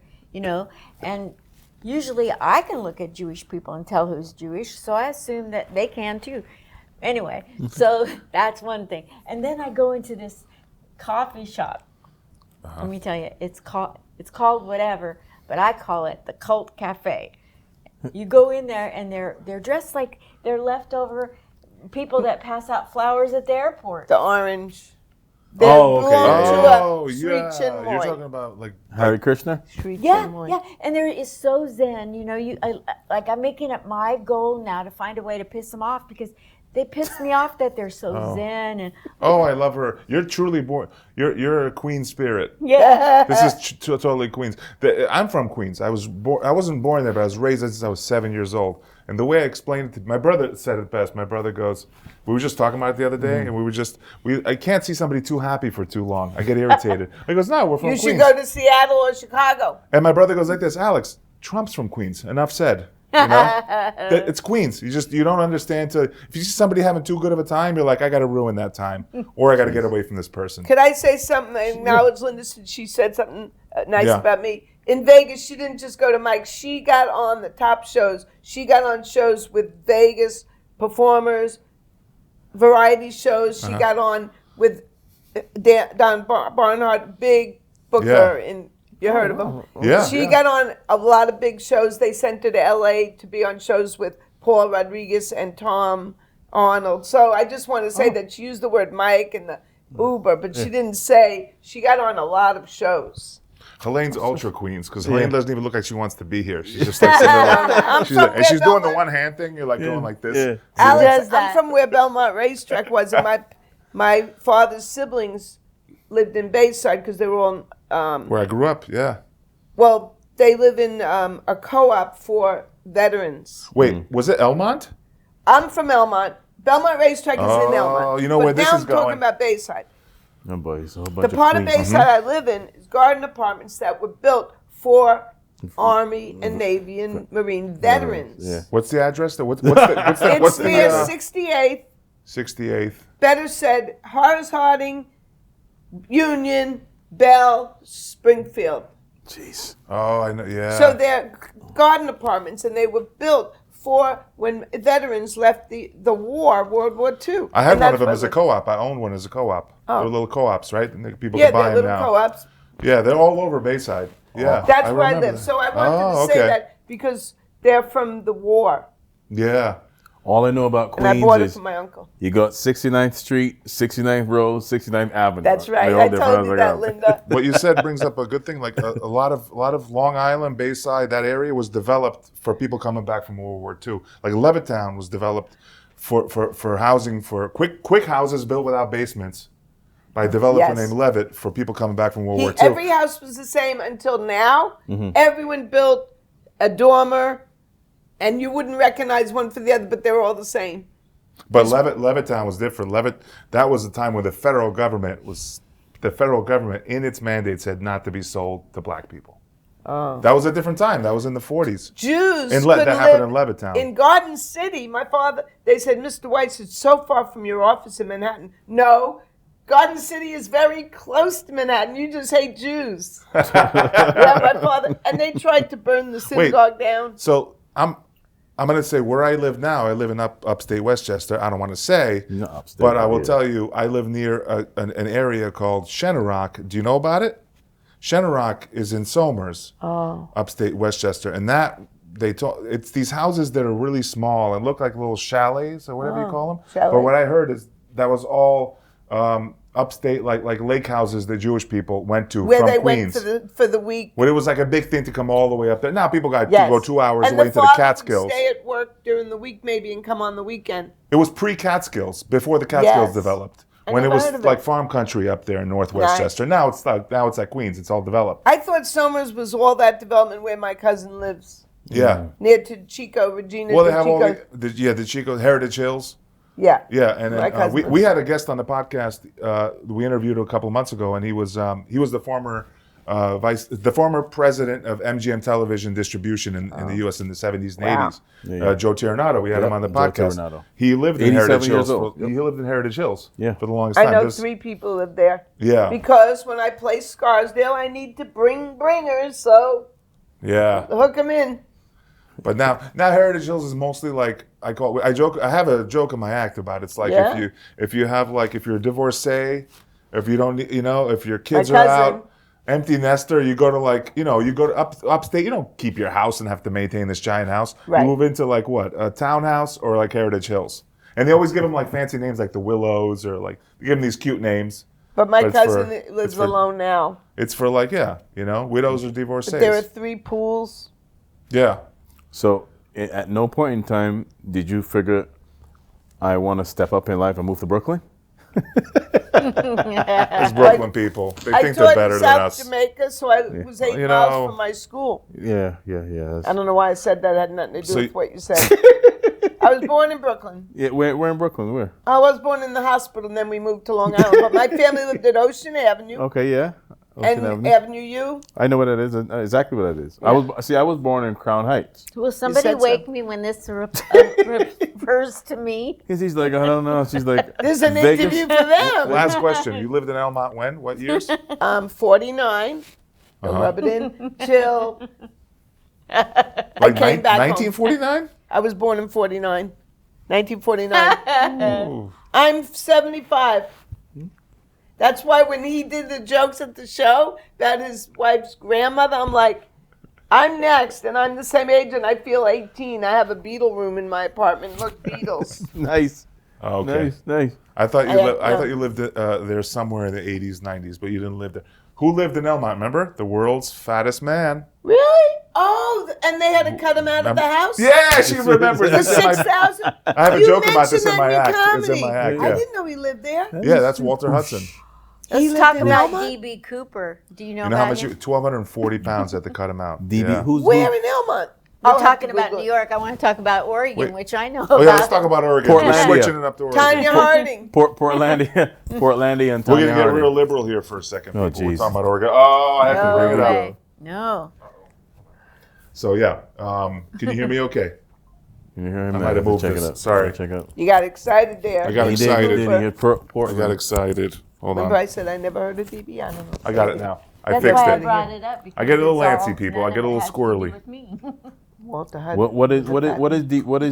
Speaker 4: and usually I can look at Jewish people and tell who's Jewish. So I assume that they can too. Anyway, so that's one thing. And then I go into this coffee shop. Let me tell you, it's called whatever, but I call it the Cult Cafe. You go in there and they're dressed like they're leftover people that pass out flowers at the airport.
Speaker 3: The orange. They
Speaker 5: Oh, okay,
Speaker 3: belong
Speaker 5: yeah,
Speaker 3: to a Sri Chinmoy.
Speaker 2: You're talking about like
Speaker 5: Hare Krishna?
Speaker 3: Sri
Speaker 4: Yeah,
Speaker 3: Chinmoy.
Speaker 4: yeah, and there is so zen. I'm making it my goal now to find a way to piss them off because they piss me off that they're so zen and
Speaker 2: oh, I love her. You're truly born. You're a Queen spirit.
Speaker 4: yeah.
Speaker 2: This is totally Queens. I'm from Queens. I wasn't born there, but I was raised there since I was 7 years old. And the way I explained it to my brother said it best. My brother goes, we were just talking about it the other day, and I can't see somebody too happy for too long. I get irritated. He goes, no, we're from
Speaker 3: You
Speaker 2: Queens.
Speaker 3: should go to Seattle or Chicago.
Speaker 2: And my brother goes like this, Alex, Trump's from Queens. Enough said. It's Queens. You don't understand. If you see somebody having too good of a time, you're like, I got to ruin that time, or I got to get away from this person.
Speaker 3: Could I say something? I acknowledge Linda since she said something nice
Speaker 2: Yeah.
Speaker 3: about me. In Vegas, she didn't just go to Mike. She got on the top shows. She got on shows with Vegas performers, variety shows. She got on with Don Barnhart, big booker, and you heard of him.
Speaker 2: Yeah.
Speaker 3: She got on a lot of big shows. They sent her to L.A. to be on shows with Paul Rodriguez and Tom Arnold. So I just want to say that she used the word Mike and the Uber, but she didn't say she got on a lot of shows.
Speaker 2: Helane's ultra queens because Helaine doesn't even look like she wants to be here. She's just like sitting there, and she's doing the one hand thing. You're like going like this.
Speaker 5: Yeah.
Speaker 3: Alex, I'm from where Belmont Racetrack was, and my father's siblings lived in Bayside because they were all.
Speaker 2: Where I grew up, yeah.
Speaker 3: Well, they live in a co-op for veterans.
Speaker 2: Wait, was it Elmont?
Speaker 3: I'm from Elmont. Belmont Racetrack is in Elmont.
Speaker 2: Oh, you know where this is
Speaker 3: Now I'm talking
Speaker 2: going.
Speaker 3: about Bayside.
Speaker 5: Oh boy, it's a whole bunch
Speaker 3: The part of
Speaker 5: queens.
Speaker 3: Bayside I live in is garden apartments that were built for Army and Navy and Marine veterans.
Speaker 5: Yeah.
Speaker 2: What's the address? What's the
Speaker 3: It's near 68th.
Speaker 2: 68th.
Speaker 3: Better said, Horace Harding, Union, Bell, Springfield.
Speaker 5: Jeez.
Speaker 2: Oh, I know. Yeah.
Speaker 3: So they're garden apartments, and they were built for when veterans left the war, World War II.
Speaker 2: I had
Speaker 3: And
Speaker 2: one of
Speaker 3: that's
Speaker 2: them
Speaker 3: what
Speaker 2: as a co-op. I owned one as a co-op.
Speaker 3: Oh.
Speaker 2: They're little co-ops, right? And people
Speaker 3: Yeah,
Speaker 2: can buy
Speaker 3: they're
Speaker 2: them
Speaker 3: little
Speaker 2: now.
Speaker 3: co-ops.
Speaker 2: Yeah, they're all over Bayside. Yeah,
Speaker 3: That's where I
Speaker 2: remember
Speaker 3: live.
Speaker 2: that.
Speaker 3: So I wanted to say that because they're from the war,
Speaker 2: Yeah.
Speaker 5: All I know about
Speaker 3: and I
Speaker 5: Queens
Speaker 3: bought it
Speaker 5: is
Speaker 3: from my uncle.
Speaker 5: you got 69th Street, 69th Road, 69th Avenue.
Speaker 3: That's right.
Speaker 5: They all
Speaker 3: I
Speaker 5: different.
Speaker 3: told you
Speaker 5: was
Speaker 3: that,
Speaker 5: like,
Speaker 3: Linda.
Speaker 2: What you said brings up a good thing. Like a lot of Long Island, Bayside, that area was developed for people coming back from World War II. Like Levittown was developed for housing for quick houses built without basements by a developer
Speaker 3: Yes.
Speaker 2: named Levitt for people coming back from World War II.
Speaker 3: Every house was the same until now.
Speaker 2: Mm-hmm.
Speaker 3: Everyone built a dormer, and you wouldn't recognize one for the other, but they were all the same.
Speaker 2: But Levittown was different. That was the time where the federal government in its mandate said not to be sold to black people. Oh. That was a different time. That was in the 40s.
Speaker 3: Jews
Speaker 2: And
Speaker 3: could
Speaker 2: that happened in
Speaker 3: live
Speaker 2: Levittown.
Speaker 3: in Garden City. My father, they said, Mr. Weiss, it's so far from your office in Manhattan. No, Garden City is very close to Manhattan. You just hate Jews. Yeah, my father, and they tried to burn the synagogue down.
Speaker 2: So I'm going to say where I live now. I live in upstate Westchester. I don't want to say,
Speaker 5: Not upstate,
Speaker 2: but I will
Speaker 5: yeah.
Speaker 2: tell you, I live near an area called Shenorock. Do you know about it? Shenorock is in Somers, upstate Westchester, and it's these houses that are really small and look like little chalets or whatever you call them.
Speaker 3: Chalet.
Speaker 2: But what I heard is that was all upstate, like lake houses that Jewish people went to
Speaker 3: Where
Speaker 2: from
Speaker 3: they
Speaker 2: Queens.
Speaker 3: went for the week.
Speaker 2: When it was like a big thing to come all the way up there. Now people got
Speaker 3: Yes.
Speaker 2: to go 2 hours
Speaker 3: and
Speaker 2: away to the
Speaker 3: father
Speaker 2: Catskills.
Speaker 3: would stay at work during the week maybe and come on the weekend.
Speaker 2: It was pre-Catskills, before the Catskills
Speaker 3: Yes.
Speaker 2: developed.
Speaker 3: I
Speaker 2: When it
Speaker 3: never
Speaker 2: was
Speaker 3: heard of
Speaker 2: like
Speaker 3: it.
Speaker 2: farm country up there in North Westchester. Now it's like Queens. It's all developed.
Speaker 3: I thought Somers was all that development where my cousin lives,
Speaker 2: Yeah.
Speaker 3: near to Chico, Regina.
Speaker 2: Well, they
Speaker 3: to
Speaker 2: have all
Speaker 3: Chico.
Speaker 2: the Chico Heritage Hills.
Speaker 3: Yeah.
Speaker 2: Yeah, and
Speaker 3: My
Speaker 2: then,
Speaker 3: cousin
Speaker 2: we
Speaker 3: lives
Speaker 2: had a guest on the podcast. We interviewed a couple of months ago, and he was the former president of MGM Television Distribution in the U.S. in the 70s and
Speaker 3: Wow.
Speaker 2: 80s.
Speaker 5: Yeah.
Speaker 2: Joe Tiernado. We had him on the
Speaker 5: Joe
Speaker 2: podcast.
Speaker 5: Tiernado.
Speaker 2: He lived in
Speaker 5: 87
Speaker 2: Heritage
Speaker 5: years
Speaker 2: Hills.
Speaker 5: old.
Speaker 2: He lived in Heritage Hills.
Speaker 5: Yeah.
Speaker 2: For the longest
Speaker 3: I
Speaker 2: time.
Speaker 3: know
Speaker 2: There's-
Speaker 3: 3 people live there.
Speaker 2: Yeah.
Speaker 3: Because when I play Scarsdale, I need to bring bringers, so
Speaker 2: Yeah.
Speaker 3: hook them in.
Speaker 2: But now Heritage Hills is mostly like I have a joke in my act about it. It's like
Speaker 3: Yeah?
Speaker 2: if you're a divorcee, if you don't if your kids
Speaker 3: My
Speaker 2: are
Speaker 3: cousin.
Speaker 2: out, empty nester, you go to upstate. You don't keep your house and have to maintain this giant house.
Speaker 3: Right.
Speaker 2: You move into like what, a townhouse or like Heritage Hills, and they always give them like fancy names like the Willows or like they give them these cute names.
Speaker 3: But my
Speaker 2: But it's
Speaker 3: cousin
Speaker 2: it's
Speaker 3: lives
Speaker 2: for-
Speaker 3: alone now.
Speaker 2: It's for like widows or divorcees.
Speaker 3: But there are 3 pools.
Speaker 2: Yeah.
Speaker 5: So at no point in time did you figure I want to step up in life and move to Brooklyn?
Speaker 2: It's Brooklyn people. They
Speaker 3: I
Speaker 2: think they're
Speaker 3: taught
Speaker 2: better
Speaker 3: in
Speaker 2: than
Speaker 3: South
Speaker 2: us.
Speaker 3: Jamaica, so I was 8
Speaker 2: You
Speaker 3: miles
Speaker 2: know-
Speaker 3: from my school.
Speaker 5: Yeah.
Speaker 3: I don't know why I said that. It had nothing to do
Speaker 2: So
Speaker 3: with what you said. I was born in Brooklyn.
Speaker 5: Yeah, we're in Brooklyn. Where?
Speaker 3: I was born in the hospital, and then we moved to Long Island. But my family lived at Ocean Avenue
Speaker 5: Okay, yeah. Ocean
Speaker 3: and
Speaker 5: Avenue.
Speaker 3: Avenue U.
Speaker 5: I know what it is. Exactly what it is. I was born in Crown Heights.
Speaker 4: Will somebody
Speaker 3: said so.
Speaker 4: wake me when this refers to me?
Speaker 5: Because he's like, I don't know. She's like,
Speaker 3: There's an
Speaker 5: Vegas?
Speaker 3: interview for them.
Speaker 2: Last question. You lived in Elmont when? What years?
Speaker 3: I'm 49. Don't rub it in. Chill.
Speaker 2: Like
Speaker 3: came back home.
Speaker 2: 1949?
Speaker 3: I was born in 49. 1949. I'm 75. That's why when he did the jokes at the show about his wife's grandmother, I'm like, I'm next, and I'm the same age, and I feel 18. I have a Beatle room in my apartment. Look, Beatles.
Speaker 5: nice.
Speaker 2: Oh, okay.
Speaker 5: Nice.
Speaker 2: I thought
Speaker 3: no.
Speaker 2: you lived there somewhere in the 80s, 90s, but you didn't live there. Who lived in Elmont? Remember the world's fattest man?
Speaker 3: Really? Oh, and they had to cut him out of the house?
Speaker 2: Yeah, she remembers.
Speaker 3: For
Speaker 2: That's in my-
Speaker 3: 6,000?
Speaker 2: I have a
Speaker 3: You
Speaker 2: joke about this
Speaker 3: mentioned
Speaker 2: in my
Speaker 3: that
Speaker 2: act. It's in
Speaker 3: comedy.
Speaker 2: my act.
Speaker 3: I
Speaker 2: Yeah,
Speaker 3: didn't know he lived there.
Speaker 2: yeah, that's Walter Hudson.
Speaker 3: He
Speaker 4: Let's
Speaker 3: lived
Speaker 4: talk
Speaker 3: in
Speaker 4: about
Speaker 3: Elmont?
Speaker 4: D.B. Cooper. Do you know
Speaker 2: You know how
Speaker 4: about
Speaker 2: much?
Speaker 4: him?
Speaker 2: 1,240 pounds had to cut him out.
Speaker 5: DB,
Speaker 2: Yeah.
Speaker 3: Where in Elmont?
Speaker 4: We're
Speaker 3: I'll have to
Speaker 4: talking about
Speaker 3: Google
Speaker 4: New
Speaker 3: it.
Speaker 4: York. I want to talk about Oregon,
Speaker 2: Wait.
Speaker 4: which I know
Speaker 2: Oh
Speaker 4: about.
Speaker 2: yeah, let's talk about Oregon. We're
Speaker 5: Portlandia.
Speaker 2: switching it up to Oregon.
Speaker 3: Tanya Harding.
Speaker 5: Portlandia, Portlandia, and
Speaker 2: We're
Speaker 5: Tanya
Speaker 2: gonna get
Speaker 5: Harding.
Speaker 2: real liberal here for a second.
Speaker 5: Oh,
Speaker 2: People. We're
Speaker 5: geez.
Speaker 2: talking about Oregon. Oh, I have to
Speaker 4: No
Speaker 2: bring it
Speaker 4: way.
Speaker 2: up.
Speaker 4: No.
Speaker 2: So yeah, can you hear me? Okay.
Speaker 5: Can you hear him?
Speaker 2: I
Speaker 5: now?
Speaker 2: might have moved
Speaker 5: Check
Speaker 2: this.
Speaker 5: it out.
Speaker 2: Sorry.
Speaker 5: Check it out.
Speaker 3: You got excited there.
Speaker 2: I got
Speaker 5: He
Speaker 2: excited.
Speaker 5: did. He did.
Speaker 2: I
Speaker 5: Portland.
Speaker 2: got excited. Hold
Speaker 3: Remember
Speaker 2: on.
Speaker 3: I said I never heard of DB? I don't know.
Speaker 2: I got it now. I
Speaker 4: That's
Speaker 2: fixed
Speaker 4: why I
Speaker 2: it.
Speaker 4: brought it up.
Speaker 2: I get a little
Speaker 4: because
Speaker 2: antsy,
Speaker 4: it's
Speaker 2: people.
Speaker 4: all-
Speaker 2: I get a little
Speaker 4: none of it has to do
Speaker 2: squirrely.
Speaker 4: with me.
Speaker 3: Walter Hudson.
Speaker 5: What is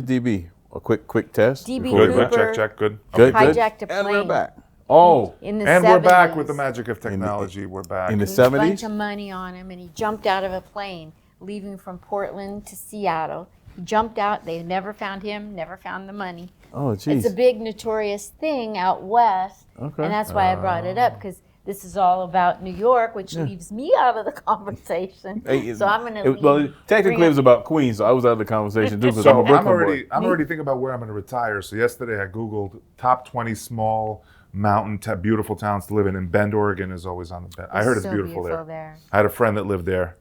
Speaker 5: DB? A quick test.
Speaker 4: DB
Speaker 5: before we
Speaker 2: Good.
Speaker 5: go?
Speaker 2: Good.
Speaker 4: Cooper.
Speaker 2: Check. Good.
Speaker 5: Good.
Speaker 4: Hijacked a
Speaker 5: And we're
Speaker 4: plane.
Speaker 5: back. Oh,
Speaker 4: In the
Speaker 2: And
Speaker 4: 70s.
Speaker 2: we're back with the magic of technology. We're back.
Speaker 5: in the
Speaker 4: He had a bunch
Speaker 5: '70s.
Speaker 4: of money on him, and he jumped out of a plane, leaving from Portland to Seattle. He jumped out. They never found him. Never found the money.
Speaker 5: Oh,
Speaker 4: It's a
Speaker 5: geez.
Speaker 4: big notorious thing out west,
Speaker 5: Okay.
Speaker 4: and that's why I brought it up because this is all about New York, which leaves me out of the conversation.
Speaker 5: Hey,
Speaker 4: so I'm gonna.
Speaker 5: Well, technically, it was about Queens, so I was out of the conversation too. Because
Speaker 2: So
Speaker 5: I'm a Brooklyn
Speaker 2: I'm
Speaker 5: boy.
Speaker 2: already thinking about where I'm going to retire. So yesterday I Googled top 20 small mountain beautiful towns to live in, and Bend, Oregon is always on the bed. I heard it's
Speaker 4: so
Speaker 2: beautiful there.
Speaker 4: there.
Speaker 2: I had a friend that lived there,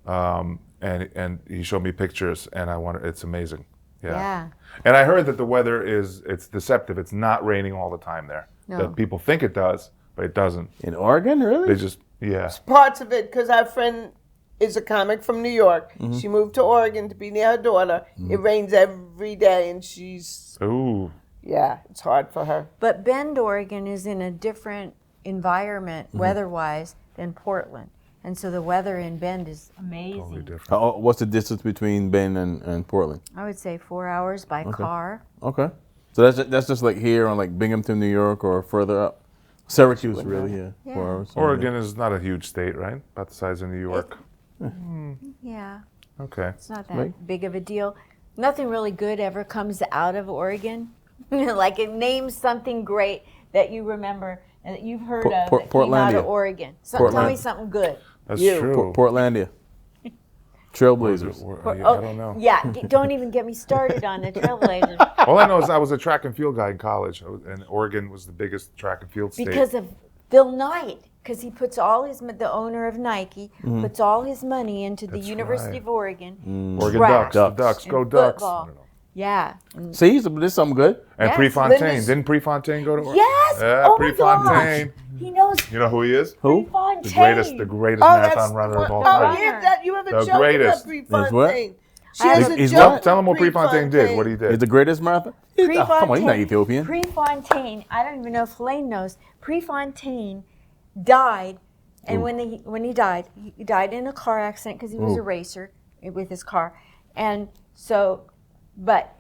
Speaker 2: and he showed me pictures, and it's amazing.
Speaker 4: Yeah.
Speaker 2: And I heard that the weather it's deceptive. It's not raining all the time there.
Speaker 4: No.
Speaker 2: That people think it does, but it doesn't.
Speaker 5: In Oregon, really?
Speaker 2: They just
Speaker 3: Parts of it, because our friend is a comic from New York.
Speaker 2: Mm-hmm.
Speaker 3: She moved to Oregon to be near her daughter. It rains every day, and it's hard for her.
Speaker 4: But Bend, Oregon is in a different environment weather-wise than Portland. And so the weather in Bend is amazing.
Speaker 2: totally different.
Speaker 5: What's the distance between Bend and Portland?
Speaker 4: I would say 4 hours by car.
Speaker 5: Okay. So that's just like here on like Binghamton, New York, or further up. Syracuse, really, yeah.
Speaker 4: Yeah.
Speaker 5: 4 hours.
Speaker 2: Oregon is not a huge state, right? About the size of New York.
Speaker 4: Yeah,
Speaker 2: Okay.
Speaker 4: it's not that
Speaker 5: Right.
Speaker 4: big of a deal. Nothing really good ever comes out of Oregon. Like it names something great that you remember and that you've heard of that came out
Speaker 5: Portlandia.
Speaker 4: of Oregon. So tell me something good.
Speaker 2: That's
Speaker 3: You.
Speaker 2: true.
Speaker 5: Portlandia. Trailblazers.
Speaker 2: I don't know.
Speaker 4: Yeah, don't even get me started on the Trailblazers.
Speaker 2: All I know is I was a track and field guy in college, and Oregon was the biggest track and field state.
Speaker 4: Because of Phil Knight, because he puts all the owner of Nike, puts all his money into the
Speaker 2: That's
Speaker 4: University
Speaker 2: right.
Speaker 4: of Oregon.
Speaker 2: Oregon
Speaker 4: track
Speaker 2: Ducks, the Ducks,
Speaker 4: and
Speaker 2: go Ducks.
Speaker 4: football.
Speaker 2: I don't know.
Speaker 4: Yeah.
Speaker 5: See, this is something good.
Speaker 2: And
Speaker 4: Yes,
Speaker 2: Prefontaine.
Speaker 3: Linda's-
Speaker 2: Didn't Prefontaine go to Oregon?
Speaker 4: Yes!
Speaker 2: Yeah,
Speaker 4: Oh my gosh!
Speaker 2: Prefontaine.
Speaker 4: He knows
Speaker 2: You know who he is?
Speaker 5: Who?
Speaker 4: Prefontaine.
Speaker 2: The greatest marathon runner of all time.
Speaker 3: Oh, yeah, that you have a
Speaker 2: The
Speaker 3: joke
Speaker 2: greatest.
Speaker 3: about
Speaker 5: Is what?
Speaker 3: Prefontaine. She
Speaker 4: I-
Speaker 3: has a
Speaker 5: He's
Speaker 3: joke.
Speaker 5: what?
Speaker 2: Tell him what Prefontaine did. What he
Speaker 5: He's
Speaker 2: did.
Speaker 5: the greatest marathon. Come on, he's not Ethiopian.
Speaker 4: Prefontaine, I don't even know if Helaine knows. Prefontaine died, and when he died in a car accident because he was a racer with his car, and so, but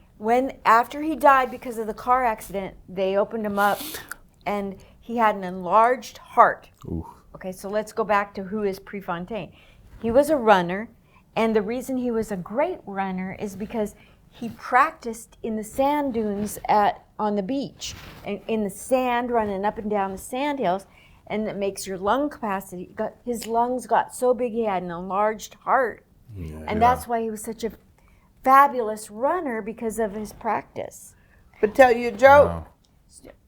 Speaker 4: after he died because of the car accident, they opened him up, and he had an enlarged heart.
Speaker 5: Ooh.
Speaker 4: Okay, so let's go back to who is Prefontaine. He was a runner, and the reason he was a great runner is because he practiced in the sand dunes on the beach, and in the sand, running up and down the sand hills, and it makes your lung capacity. His lungs got so big he had an enlarged heart, and that's why he was such a fabulous runner because of his practice.
Speaker 3: But tell you a joke.
Speaker 2: Wow.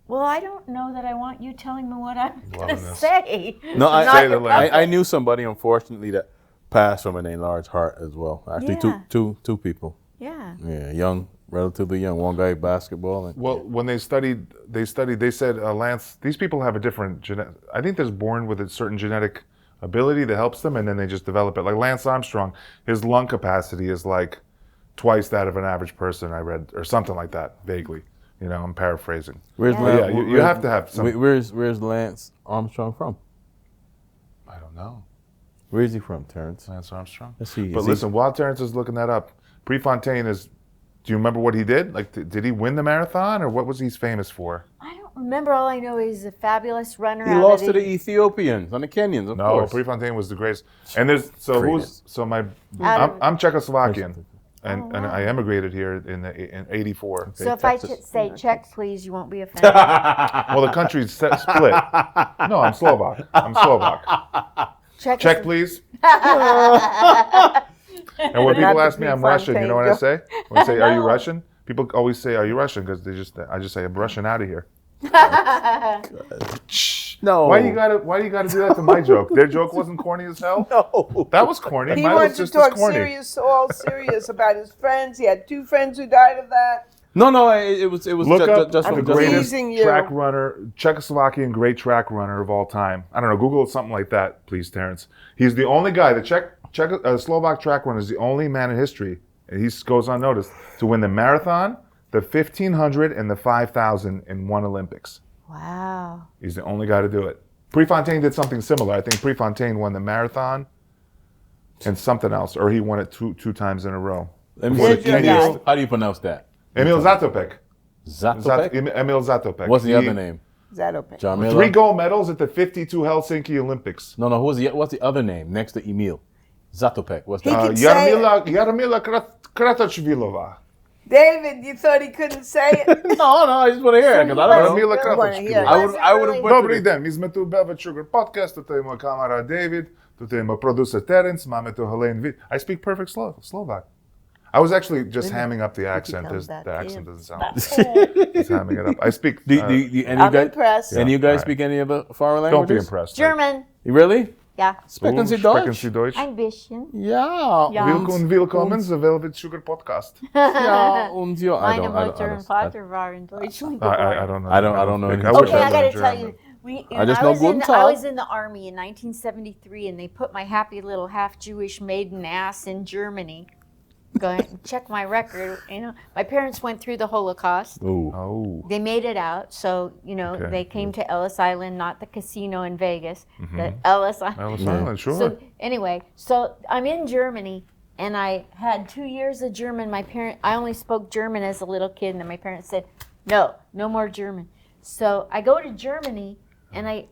Speaker 4: Well, I don't know that I want you telling me what I'm going
Speaker 2: Loving
Speaker 4: to
Speaker 2: this.
Speaker 4: say.
Speaker 5: No,
Speaker 2: Say the last.
Speaker 5: I knew somebody, unfortunately, that passed from an enlarged heart as well. Actually,
Speaker 4: Yeah.
Speaker 5: two people.
Speaker 4: Yeah.
Speaker 5: Yeah, young, relatively young. One guy basketball. And,
Speaker 2: Well, when they said, Lance, these people have a different genetic. I think they're born with a certain genetic ability that helps them, and then they just develop it. Like Lance Armstrong, his lung capacity is like twice that of an average person. I read, or something like that, vaguely. You know, I'm paraphrasing.
Speaker 5: where's
Speaker 4: Yeah.
Speaker 5: Lance?
Speaker 2: Yeah, you have to have some.
Speaker 5: Where's Lance Armstrong from?
Speaker 2: I don't know.
Speaker 5: Where is he from, Terrence?
Speaker 2: Lance Armstrong.
Speaker 5: Let's see.
Speaker 2: But
Speaker 5: Is he-
Speaker 2: listen, while Terrence is looking that up, Prefontaine is. Do you remember what he did? Like, did he win the marathon, or what was he famous for?
Speaker 4: I don't remember. All I know is he's a fabulous runner.
Speaker 5: He
Speaker 4: out
Speaker 5: lost
Speaker 4: of
Speaker 5: to the Ethiopians and the Kenyans, of
Speaker 2: No,
Speaker 5: course.
Speaker 2: Prefontaine was the greatest. And there's so
Speaker 5: Greatest.
Speaker 2: who's so my
Speaker 4: Out of-
Speaker 2: I'm Czechoslovakian. and I emigrated here in '84.
Speaker 4: So if I say check, please, you won't be offended.
Speaker 2: Well, the country's split. No, I'm Slovak. Check, please. And when people ask me I'm Russian, you know what I say? When I say, "Are you Russian?" People always say, "Are you Russian?" Because I just say, "I'm Russian out of here."
Speaker 5: No.
Speaker 2: Why you gotta do that to my joke? Their joke wasn't corny as hell.
Speaker 5: No.
Speaker 2: That was corny.
Speaker 3: He
Speaker 2: Mine
Speaker 3: wanted
Speaker 2: was
Speaker 3: to
Speaker 2: just as
Speaker 3: talk
Speaker 2: corny.
Speaker 3: all serious about his friends. He had 2 friends who died of that.
Speaker 5: No. It was
Speaker 2: Look up
Speaker 5: just
Speaker 2: the
Speaker 5: from
Speaker 2: greatest
Speaker 3: teasing you.
Speaker 2: track runner, Czechoslovakian great track runner of all time. I don't know. Google something like that, please, Terrence. He's the only guy. The Slovak track runner is the only man in history, and he goes unnoticed, to win the marathon, the 1500, and the 5000 in one Olympics.
Speaker 4: Wow.
Speaker 2: He's the only guy to do it. Prefontaine did something similar. I think Prefontaine won the marathon and something else, or he won it two times in a row.
Speaker 5: Let me
Speaker 3: Where's
Speaker 5: see.
Speaker 3: your guy?
Speaker 5: How do you pronounce that?
Speaker 2: Emil Zatopek.
Speaker 5: Zatopek?
Speaker 2: Emil Zatopek.
Speaker 5: What's the other name?
Speaker 3: Zatopek.
Speaker 5: John Miller?
Speaker 2: 3 gold medals at the 52 Helsinki Olympics.
Speaker 5: No. What's the other name next to Emil? Zatopek. What's
Speaker 3: He
Speaker 5: that?
Speaker 3: could say it.
Speaker 2: Yarmila Kratochvilova.
Speaker 3: David, you thought he couldn't say it?
Speaker 5: No, I just want to hear it because I don't know.
Speaker 2: Yarmila
Speaker 3: Really wanna hear it.
Speaker 2: Kratochvilova.
Speaker 5: I would have
Speaker 2: Добрий день, ми тут Velvet Sugar Podcast, тут є мой камера David, тут є мой продюсер Terence, máme tu Helaine Witt. I speak perfect Slovak. I was actually just hamming up the accent. The accent doesn't sound. Just hamming it up. I speak.
Speaker 5: Do any
Speaker 3: I'm
Speaker 5: of you guys?
Speaker 3: impressed.
Speaker 5: Any of you guys
Speaker 2: Alright.
Speaker 5: speak any other foreign
Speaker 2: Don't be
Speaker 5: languages?
Speaker 2: impressed.
Speaker 4: German.
Speaker 5: You really?
Speaker 4: Yeah.
Speaker 5: Sprechen Sie
Speaker 2: Sprechen
Speaker 5: Deutsch?
Speaker 2: Sie Deutsch?
Speaker 4: Ein bisschen.
Speaker 5: Ja.
Speaker 4: Ja.
Speaker 2: Willkommen zu Velvet Sugar Podcast.
Speaker 5: Ja, und ja. I
Speaker 4: Meine
Speaker 5: don't- I
Speaker 4: Mutter und
Speaker 5: don't-
Speaker 4: Vater waren in Deutschland.
Speaker 2: I don't know.
Speaker 5: I don't know
Speaker 2: I
Speaker 5: anything.
Speaker 2: wish
Speaker 4: Okay,
Speaker 2: I
Speaker 4: I gotta
Speaker 2: learned
Speaker 4: tell
Speaker 2: German.
Speaker 4: you.
Speaker 5: I just know Guten
Speaker 4: I
Speaker 5: Tag.
Speaker 4: was in the army in 1973, and they put my happy little half-Jewish maiden ass in Germany. Check my record. My parents went through the Holocaust.
Speaker 5: Ooh.
Speaker 2: Oh.
Speaker 4: They made it out, so
Speaker 2: Okay.
Speaker 4: they came to Ellis Island, not the casino in Vegas, the Ellis Island.
Speaker 2: Ellis Island, sure.
Speaker 4: So anyway, so I'm in Germany, and I had 2 years of German. I only spoke German as a little kid, and then my parents said, no more German. So I go to Germany, and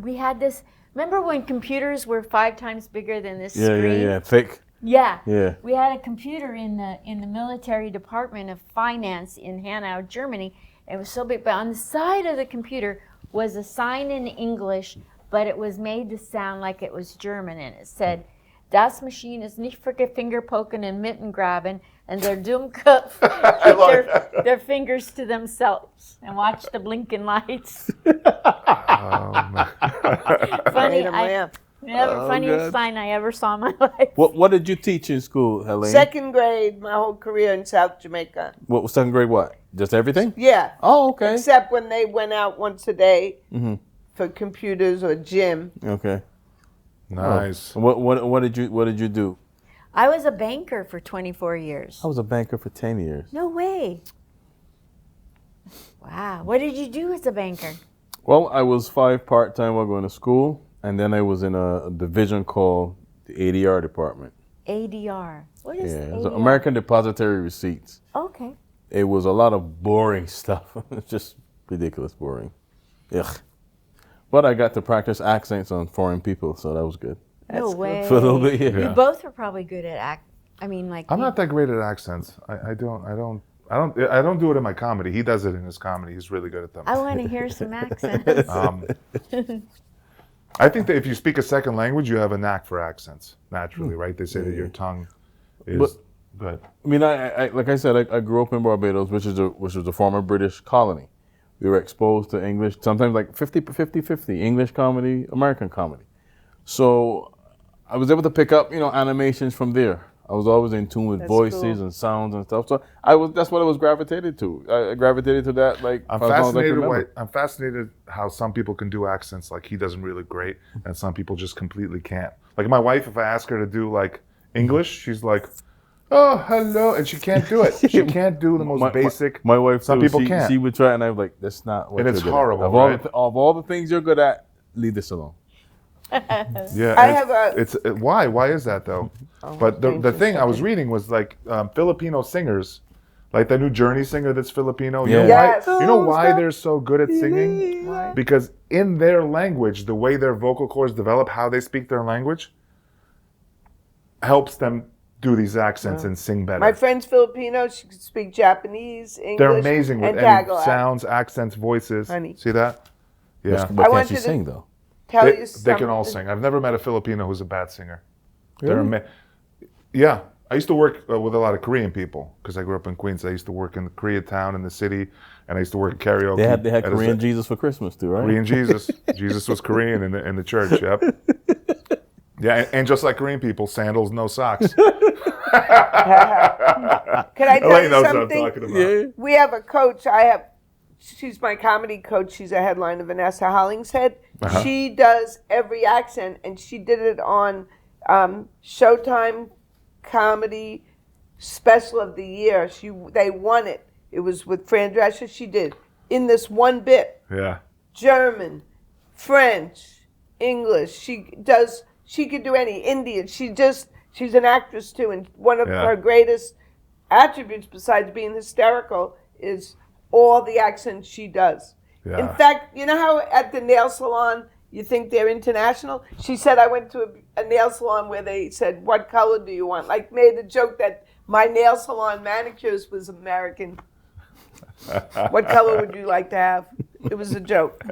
Speaker 4: we had this. Remember when computers were 5 times bigger than this screen?
Speaker 5: Yeah. Thick.
Speaker 4: Yeah.
Speaker 5: Yeah.
Speaker 4: We had a computer in the military department of finance in Hanau, Germany. It was so big, but on the side of the computer was a sign in English, but it was made to sound like it was German, and it said, "Das Maschine ist nicht für Fingerpoken and mitten graben, and their Dummkopf keep their fingers to themselves and watch the blinking lights." Funny, funniest sign I ever saw in my life.
Speaker 5: What did you teach in school, Helaine?
Speaker 3: 2nd grade, my whole career in South Jamaica.
Speaker 5: What was 2nd grade? What? Just everything?
Speaker 3: Yeah.
Speaker 5: Oh, okay.
Speaker 3: Except when they went out once a day for computers or gym.
Speaker 5: Okay.
Speaker 2: Nice.
Speaker 5: What did you do?
Speaker 4: I was a banker for 24 years.
Speaker 5: I was a banker for 10 years.
Speaker 4: No way. Wow. What did you do as a banker?
Speaker 5: Well, I was 5 part-time while going to school, and then I was in a division called the ADR department.
Speaker 4: ADR. What is
Speaker 5: Yeah, it
Speaker 4: ADR?
Speaker 5: was American Depository Receipts.
Speaker 4: Okay.
Speaker 5: It was a lot of boring stuff. It's just ridiculous boring. Ugh. But I got to practice accents on foreign people, so that was good.
Speaker 4: No way.
Speaker 5: For a little bit, yeah.
Speaker 4: You both were probably good at
Speaker 2: I'm not that great at accents. I don't do it in my comedy. He does it in his comedy. He's really good at them.
Speaker 4: I want to hear some accents.
Speaker 2: I think that if you speak a second language, you have a knack for accents naturally, right? They say that your tongue is. But
Speaker 5: I mean, I like I said, I grew up in Barbados, which was a former British colony. We were exposed to English, sometimes like 50-50, English comedy, American comedy. So I was able to pick up, animations from there. I was always in tune with voices
Speaker 3: cool.
Speaker 5: and sounds and stuff. So that's what I was gravitated to. I gravitated to that
Speaker 2: I'm
Speaker 5: for as long as I can
Speaker 2: fascinated.
Speaker 5: remember.
Speaker 2: I'm fascinated how some people can do accents like he does them really great, and some people just completely can't. Like my wife, if I ask her to do like English, she's like, "Oh, hello," and she can't do it. She can't do the most basic.
Speaker 5: My wife,
Speaker 2: Some
Speaker 5: too,
Speaker 2: people
Speaker 5: she,
Speaker 2: can't.
Speaker 5: She would try, and I'm like, "That's not what."
Speaker 2: And it's
Speaker 5: you're good
Speaker 2: horrible,
Speaker 5: at. Of all
Speaker 2: right?
Speaker 5: of all the things you're good at, leave this alone.
Speaker 2: Yeah,
Speaker 3: I
Speaker 2: and
Speaker 3: have a-
Speaker 2: It's why? Why is that though? But the thing I was reading was like Filipino singers, like the new Journey singer that's Filipino. You know
Speaker 3: Yes.
Speaker 2: why? You know why they're so good at singing? Because in their language, the way their vocal cords develop, how they speak their language, helps them do these accents and sing better.
Speaker 3: My friend's Filipino. She can speak Japanese, English,
Speaker 2: They're amazing with
Speaker 3: and
Speaker 2: any
Speaker 3: Tagalog.
Speaker 2: sounds, accents, voices.
Speaker 3: Honey.
Speaker 2: See that? Yeah.
Speaker 5: But
Speaker 3: I want
Speaker 5: can't she
Speaker 3: you to-
Speaker 5: sing though?
Speaker 3: Tell
Speaker 2: They,
Speaker 3: you
Speaker 2: they can all
Speaker 3: something.
Speaker 2: sing. I've never met a Filipino who's a bad singer.
Speaker 5: Really?
Speaker 2: Yeah. I used to work with a lot of Korean people because I grew up in Queens. I used to work in the Koreatown in the city, and I used to work at karaoke.
Speaker 5: They had
Speaker 2: at a-
Speaker 5: Korean Jesus for Christmas too, right?
Speaker 2: Korean Jesus. Jesus was Korean in the church. Yep. Yeah, and just like Korean people, sandals, no socks.
Speaker 3: Can I tell
Speaker 2: Helaine
Speaker 3: you
Speaker 2: knows what I'm
Speaker 3: something?
Speaker 2: talking about.
Speaker 5: Yeah.
Speaker 3: We have a coach. She's my comedy coach. She's a headline of Vanessa Hollingshead.
Speaker 2: Uh-huh.
Speaker 3: She does every accent, and she did it on Showtime Comedy Special of the Year. They won it. It was with Fran Drescher. She did in this one bit
Speaker 2: Yeah.
Speaker 3: German, French, English. She could do any Indian. She's an actress too, and one of
Speaker 2: Yeah.
Speaker 3: her greatest attributes, besides being hysterical, is all the accents she does.
Speaker 2: Yeah.
Speaker 3: In fact, you know how at the nail salon you think they're international? She said, I went to a nail salon where they said, what color do you want? Like made a joke that my nail salon manicures was American. What color would you like to have? It was a joke.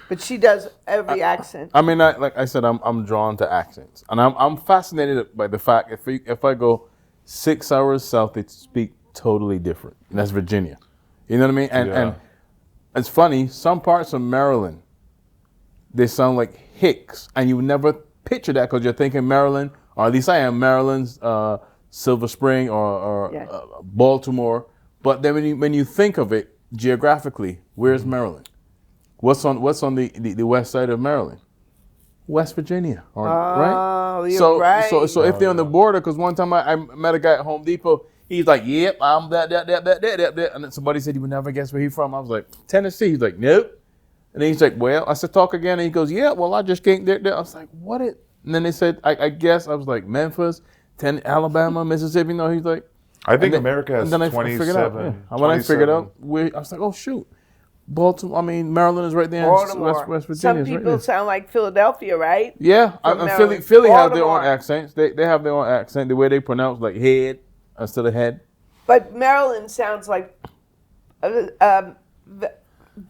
Speaker 3: But she does every accent.
Speaker 5: I mean, like I said, I'm drawn to accents, and I'm fascinated by the fact if I go 6 hours south, they speak totally different. And that's Virginia. You know what I mean? And it's funny. Some parts of Maryland, they sound like Hicks, and you would never picture that because you're thinking Maryland, or at least I am Maryland's Silver Spring or
Speaker 3: Yeah.
Speaker 5: Baltimore. But then when you think of it geographically, where's Maryland? What's on the west side of Maryland? West Virginia, right?
Speaker 3: You're right.
Speaker 5: So if they're on the border, because one time I met a guy at Home Depot, he's like, "Yep, I'm that," and then somebody said, "You would never guess where he's from." I was like, "Tennessee." He's like, "Nope," and then he's like, "Well," I said, "Talk again," and he goes, "Yeah, well, I just came there." I was like, "What?" And then they said, "I guess." I was like, "Memphis, Alabama, Mississippi." No, he's like,
Speaker 2: I think
Speaker 5: and then-
Speaker 2: America has
Speaker 5: and then I
Speaker 2: 27.
Speaker 5: figured out, yeah. When I figured out, I was like, "Oh shoot." Baltimore, Maryland is right there.
Speaker 3: Baltimore.
Speaker 5: West Virginia
Speaker 3: Some
Speaker 5: is right
Speaker 3: people
Speaker 5: there.
Speaker 3: sound like Philadelphia, right?
Speaker 5: Yeah,
Speaker 3: From
Speaker 5: and
Speaker 3: Maryland.
Speaker 5: Philly have their own
Speaker 3: Baltimore.
Speaker 5: accents. They have their own accent. The way they pronounce like head instead of head.
Speaker 3: But Maryland sounds like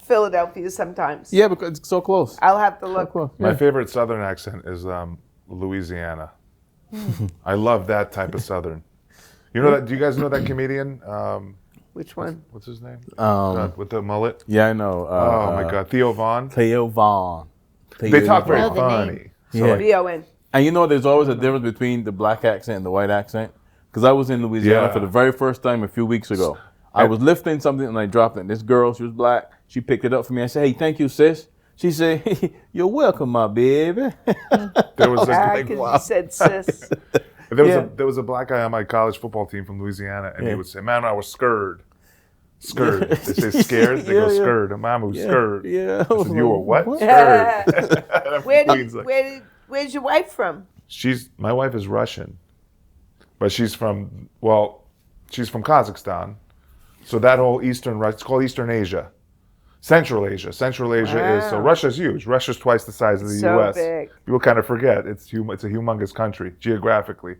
Speaker 3: Philadelphia sometimes.
Speaker 5: Yeah, because it's so close.
Speaker 3: I'll have to
Speaker 5: So
Speaker 3: look.
Speaker 5: close.
Speaker 2: My
Speaker 5: Yeah.
Speaker 2: favorite Southern accent is Louisiana. I love that type of Southern. You know that? Do you guys know that comedian?
Speaker 3: Which one?
Speaker 2: What's his name?
Speaker 5: With
Speaker 2: the mullet.
Speaker 5: Yeah, I know.
Speaker 2: Oh my God, Theo Vaughn.
Speaker 5: Theo Vaughn.
Speaker 2: They talk very
Speaker 4: Know the
Speaker 2: funny.
Speaker 4: name.
Speaker 2: So
Speaker 5: Yeah.
Speaker 2: like,
Speaker 3: B-O-N.
Speaker 5: And you know, there's always a difference between the black accent and the white accent. Because I was in Louisiana
Speaker 2: Yeah.
Speaker 5: for the very first time a few weeks ago. I was lifting something and I dropped it. And this girl, she was black. She picked it up for me. I said, "Hey, thank you, sis." She said, "You're welcome, my baby."
Speaker 2: there was
Speaker 3: Because you said sis.
Speaker 2: there was a black guy on my college football team from Louisiana, and he would say, "Man, I was scared." Scared. They say scared. They go
Speaker 5: Yeah, yeah.
Speaker 2: scared. And Mama was scared.
Speaker 5: Yeah.
Speaker 2: I said, "You were what?"
Speaker 5: What?
Speaker 2: Scared. And I'm from Queens, like,
Speaker 3: Where's your wife from?
Speaker 2: my wife is Russian, but she's from Kazakhstan. So that whole it's called Eastern Asia. Central Asia. Central Asia is, so
Speaker 3: Wow.
Speaker 2: Russia's huge. Russia's twice the size of the
Speaker 3: So
Speaker 2: U.S.
Speaker 3: big.
Speaker 2: People kind of forget it's a humongous country geographically.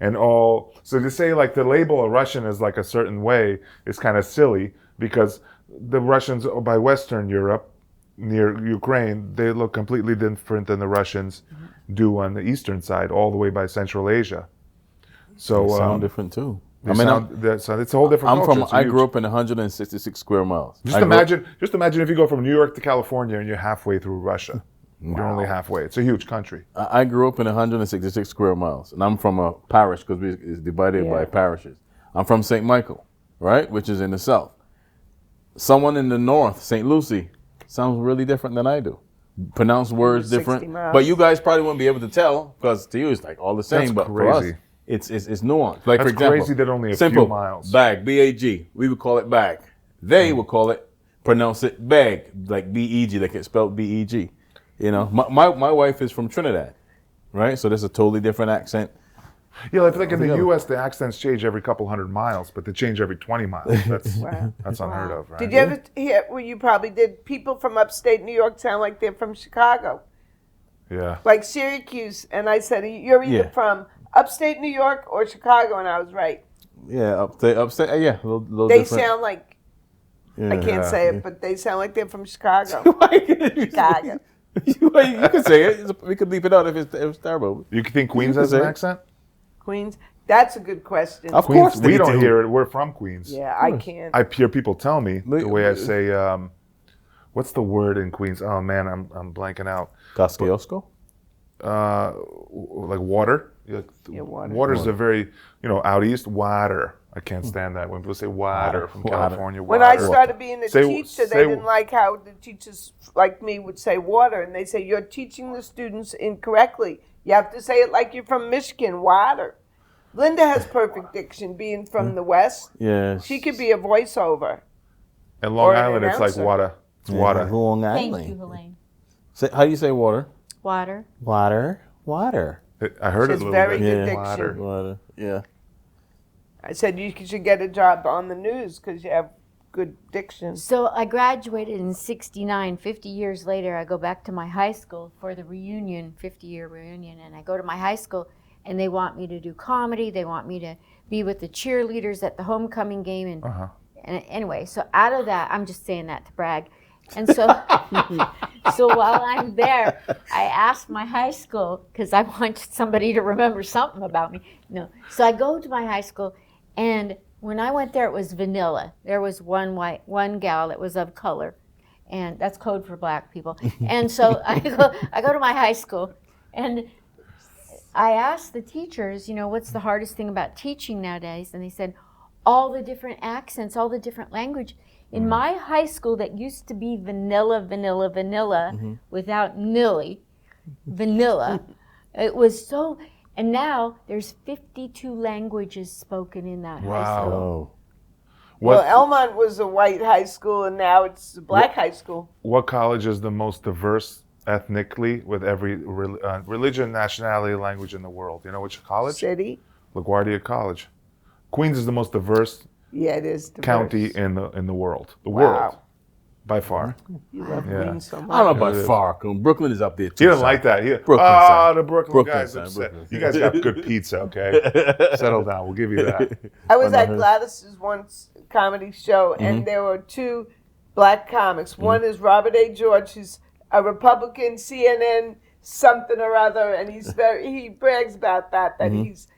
Speaker 2: So to say like to label a Russian as like a certain way is kind of silly because the Russians by Western Europe near Ukraine, they look completely different than the Russians do on the eastern side, all the way by Central Asia. So
Speaker 5: They sound different too.
Speaker 2: it's a whole different culture. It's
Speaker 5: I
Speaker 2: huge.
Speaker 5: grew up in 166 square miles.
Speaker 2: Just imagine if you go from New York to California and you're halfway through Russia. You're only halfway. It's a huge country.
Speaker 5: I grew up in 166 square miles, and I'm from a parish because it's divided by parishes. I'm from St. Michael, right, which is in the south. Someone in the north, St. Lucie, sounds really different than I do. Pronounce words
Speaker 3: 60
Speaker 5: different,
Speaker 3: miles.
Speaker 5: but you guys probably wouldn't be able to tell because to you it's like all the same.
Speaker 2: That's
Speaker 5: but for us,
Speaker 2: crazy.
Speaker 5: it's nuanced. Like
Speaker 2: That's
Speaker 5: for example,
Speaker 2: crazy that only a
Speaker 5: simple,
Speaker 2: few miles.
Speaker 5: Bag, B-A-G. We would call it bag. They would call it, pronounce it bag, like B-E-G, like it's spelled B-E-G. You know, my wife is from Trinidad, right? So there's a totally different accent.
Speaker 2: Yeah, I feel like in the U.S. the accents change every couple hundred miles, but they change every 20 miles. That's unheard of, right?
Speaker 3: Did you ever hear, well, you probably did, people from upstate New York sound like they're from Chicago.
Speaker 2: Yeah.
Speaker 3: Like Syracuse. And I said, you're either
Speaker 5: Yeah.
Speaker 3: from upstate New York or Chicago, and I was right.
Speaker 5: Yeah, upstate. Yeah, a little
Speaker 3: They
Speaker 5: different.
Speaker 3: sound like,
Speaker 5: Yeah.
Speaker 3: I can't say it, but they sound like they're from Chicago. Chicago.
Speaker 5: You can say it. We could leave it out if it's terrible.
Speaker 2: You think Queens has an accent?
Speaker 3: Queens? That's a good question.
Speaker 5: Of
Speaker 2: Queens,
Speaker 5: course
Speaker 2: we
Speaker 5: they
Speaker 2: don't
Speaker 5: do.
Speaker 2: hear it. We're from Queens.
Speaker 3: Yeah, I can't.
Speaker 2: I hear people tell me the way I say, what's the word in Queens? Oh man, I'm blanking out.
Speaker 5: Kosciuszko?
Speaker 2: Like water.
Speaker 3: Water.
Speaker 2: Water's a very, out east. Water. I can't stand that when people say water from California.
Speaker 3: When
Speaker 2: Water.
Speaker 3: I started being a teacher, they didn't like how the teachers like me would say water, and they say you're teaching the students incorrectly. You have to say it like you're from Michigan, water. Linda has perfect diction, being from the West.
Speaker 5: Yes.
Speaker 3: She could be a voiceover.
Speaker 2: In Long
Speaker 3: or an
Speaker 2: Island, it's like
Speaker 3: announcer.
Speaker 2: water. It's water.
Speaker 5: Long
Speaker 4: Thank
Speaker 5: Island.
Speaker 4: you, Helaine.
Speaker 5: How do you say water?
Speaker 4: Water.
Speaker 5: Water. Water.
Speaker 2: I heard
Speaker 3: She
Speaker 2: it a
Speaker 3: has
Speaker 2: little
Speaker 3: very
Speaker 2: bit.
Speaker 3: good
Speaker 5: Yeah.
Speaker 3: diction.
Speaker 2: Water.
Speaker 5: Water. Yeah.
Speaker 3: I said you should get a job on the news because you have good diction.
Speaker 4: So I graduated in '69. 50 years later, I go back to my high school for the reunion, 50-year reunion, and I go to my high school, and they want me to do comedy. They want me to be with the cheerleaders at the homecoming game, and anyway, so out of that, I'm just saying that to brag. And so, so while I'm there, I asked my high school because I wanted somebody to remember something about me. No, so I go to my high school, and when I went there, it was vanilla. There was one gal that was of color, and that's code for black people. And so I go to my high school, and I asked the teachers, what's the hardest thing about teaching nowadays? And they said, all the different accents, all the different language. In my high school that used to be vanilla, without nilly, vanilla, it was so, and now there's 52 languages spoken in that high school.
Speaker 5: Oh.
Speaker 3: Well, Elmont was a white high school, and now it's a black high school.
Speaker 2: What college is the most diverse ethnically with every religion, nationality, language in the world? You know which college?
Speaker 3: City.
Speaker 2: LaGuardia College. Queens is the most diverse
Speaker 3: Yeah, it is. Diverse.
Speaker 2: county in the world. The
Speaker 3: Wow.
Speaker 2: world. By far.
Speaker 3: You love
Speaker 2: Yeah.
Speaker 3: Queens so much.
Speaker 5: I don't know about far. Brooklyn is up there too.
Speaker 2: He didn't
Speaker 5: son.
Speaker 2: like that.
Speaker 5: Brooklyn side.
Speaker 2: The Brooklyn guys
Speaker 5: side,
Speaker 2: upset.
Speaker 5: Brooklyn.
Speaker 2: You guys got good pizza, okay? Settle down. We'll give you that.
Speaker 3: I was at Gladys's once comedy show, and there were two black comics. One is Robert A. George, who's a Republican, CNN something or other, and he brags about that he's,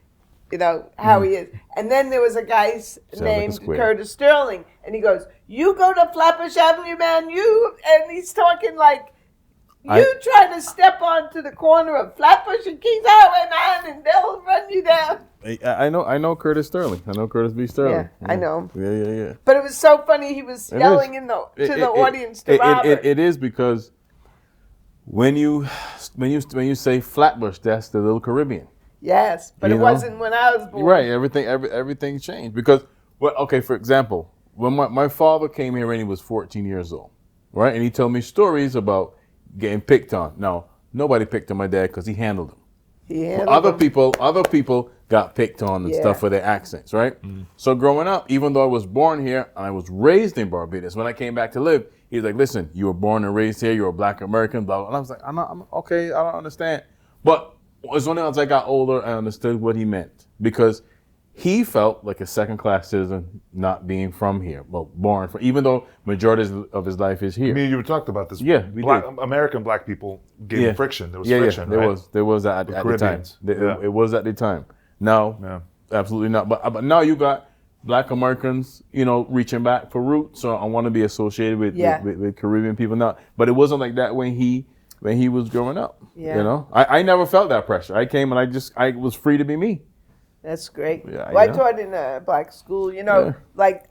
Speaker 3: how he is. And then there was a guy named Curtis Sterling, and he goes, "You go to Flatbush Avenue, man, and he's talking like, you try to step onto the corner of Flatbush and Kings Highway 9, and they'll run you down."
Speaker 5: I know Curtis Sterling. I know Curtis B. Sterling.
Speaker 3: Yeah, I know him.
Speaker 5: Yeah.
Speaker 3: But it was so funny. He was yelling to the audience to Robert.
Speaker 5: It is because when you say Flatbush, that's the little Caribbean.
Speaker 3: Yes, but it wasn't when I was born.
Speaker 5: Right. Everything changed because for example, when my father came here when he was 14 years old, right, and he told me stories about getting picked on. Now nobody picked on my dad because he handled them. Other people got picked on and stuff for their accents, right? So growing up, even though I was born here and I was raised in Barbados, when I came back to live, he was like, "Listen, you were born and raised here. You're a Black American." Blah blah. And I was like, "I'm okay. I don't understand." But it was only as I got older I understood what he meant because he felt like a second-class citizen not being from here, born from, even though majority of his life is here.
Speaker 2: I mean, you talked about this.
Speaker 5: Yeah, we did.
Speaker 2: American black people getting friction. There was friction,
Speaker 5: There
Speaker 2: right?
Speaker 5: there was at the time.
Speaker 2: Caribbeans.
Speaker 5: It was at the time. Now, absolutely not. But now you got Black Americans, reaching back for roots. So I want to be associated with Caribbean people now. But it wasn't like that when he was growing up.
Speaker 3: Yeah.
Speaker 5: I never felt that pressure. I came and I was free to be me.
Speaker 3: That's great.
Speaker 5: Yeah,
Speaker 3: I taught in a black school, like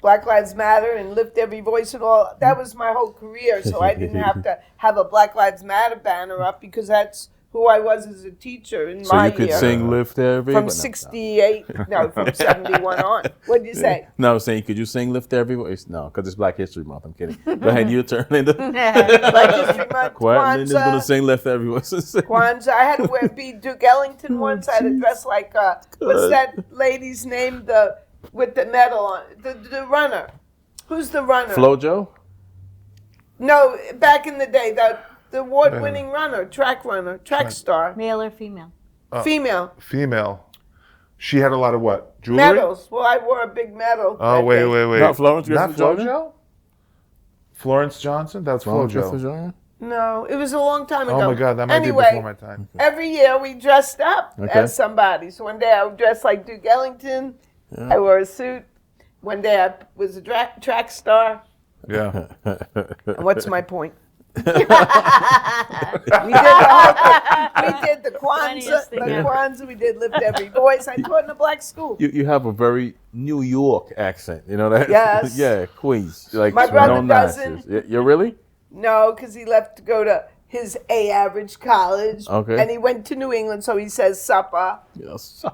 Speaker 3: Black Lives Matter and Lift Every Voice and all. That was my whole career, so I didn't have to have a Black Lives Matter banner up because that's who I was as a teacher in my year.
Speaker 5: So you could sing Lift Every...
Speaker 3: From 68, from 71 on. What did you say?
Speaker 5: No, I was saying, could you sing Lift Every Voice? No, because it's Black History Month. I'm kidding. Go ahead, you turn into...
Speaker 3: Black History Month,
Speaker 5: Quiet Linda's going to sing Lift Every Voice.
Speaker 3: Kwanzaa. I had to be Duke Ellington once. I had to dress like, what's that lady's name with the medal on? The runner. Who's the runner?
Speaker 5: Flojo?
Speaker 3: No, back in the day, the award-winning runner, track star.
Speaker 4: Male or female?
Speaker 3: Female.
Speaker 2: Female. She had a lot of what? Jewelry?
Speaker 3: Medals. Well, I wore a big medal.
Speaker 2: Oh, wait.
Speaker 5: Not Florence
Speaker 2: Not
Speaker 5: Griffith Joyner?
Speaker 2: FloJo? Florence Johnson? That's
Speaker 5: Florence
Speaker 2: FloJo.
Speaker 5: Griffith Joyner?
Speaker 3: No, it was a long time ago.
Speaker 2: Oh my God, that might be before my time.
Speaker 3: Every year we dressed up
Speaker 5: Okay.
Speaker 3: as somebody. So one day I would dress like Duke Ellington. I wore a suit. One day I was a track star.
Speaker 2: Yeah.
Speaker 3: And what's my point? We did the whole thing. We did the
Speaker 4: Funniest thing ever.
Speaker 3: Kwanzaa. We did Lift Every Voice. I taught in a black school.
Speaker 5: You have a very New York accent. You know that?
Speaker 3: Yes.
Speaker 5: Yeah, Queens. Like
Speaker 3: My brother
Speaker 5: no
Speaker 3: doesn't.
Speaker 5: nonsense. You really?
Speaker 3: No, because he left to go to his A average college.
Speaker 5: Okay.
Speaker 3: And he went to New England, so he says supper.
Speaker 5: Yes.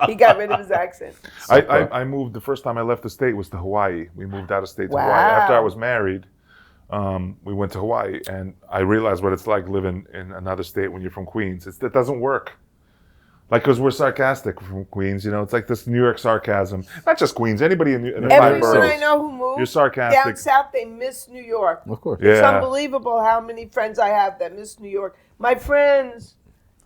Speaker 3: He got rid of his accent.
Speaker 2: I moved, the first time I left the state was to Hawaii. We moved out of state to Hawaii.
Speaker 3: Wow.
Speaker 2: After I was married, we went to Hawaii, and I realized what it's like living in another state when you're from Queens. It doesn't work. Like, because we're sarcastic from Queens, you know, it's like this New York sarcasm. Not just Queens, anybody in the five
Speaker 3: Everyone I
Speaker 2: boroughs.
Speaker 3: know who moved
Speaker 2: You're sarcastic.
Speaker 3: down south, they miss New York.
Speaker 5: Of course.
Speaker 2: Yeah.
Speaker 3: It's unbelievable how many friends I have that miss New York. My friends,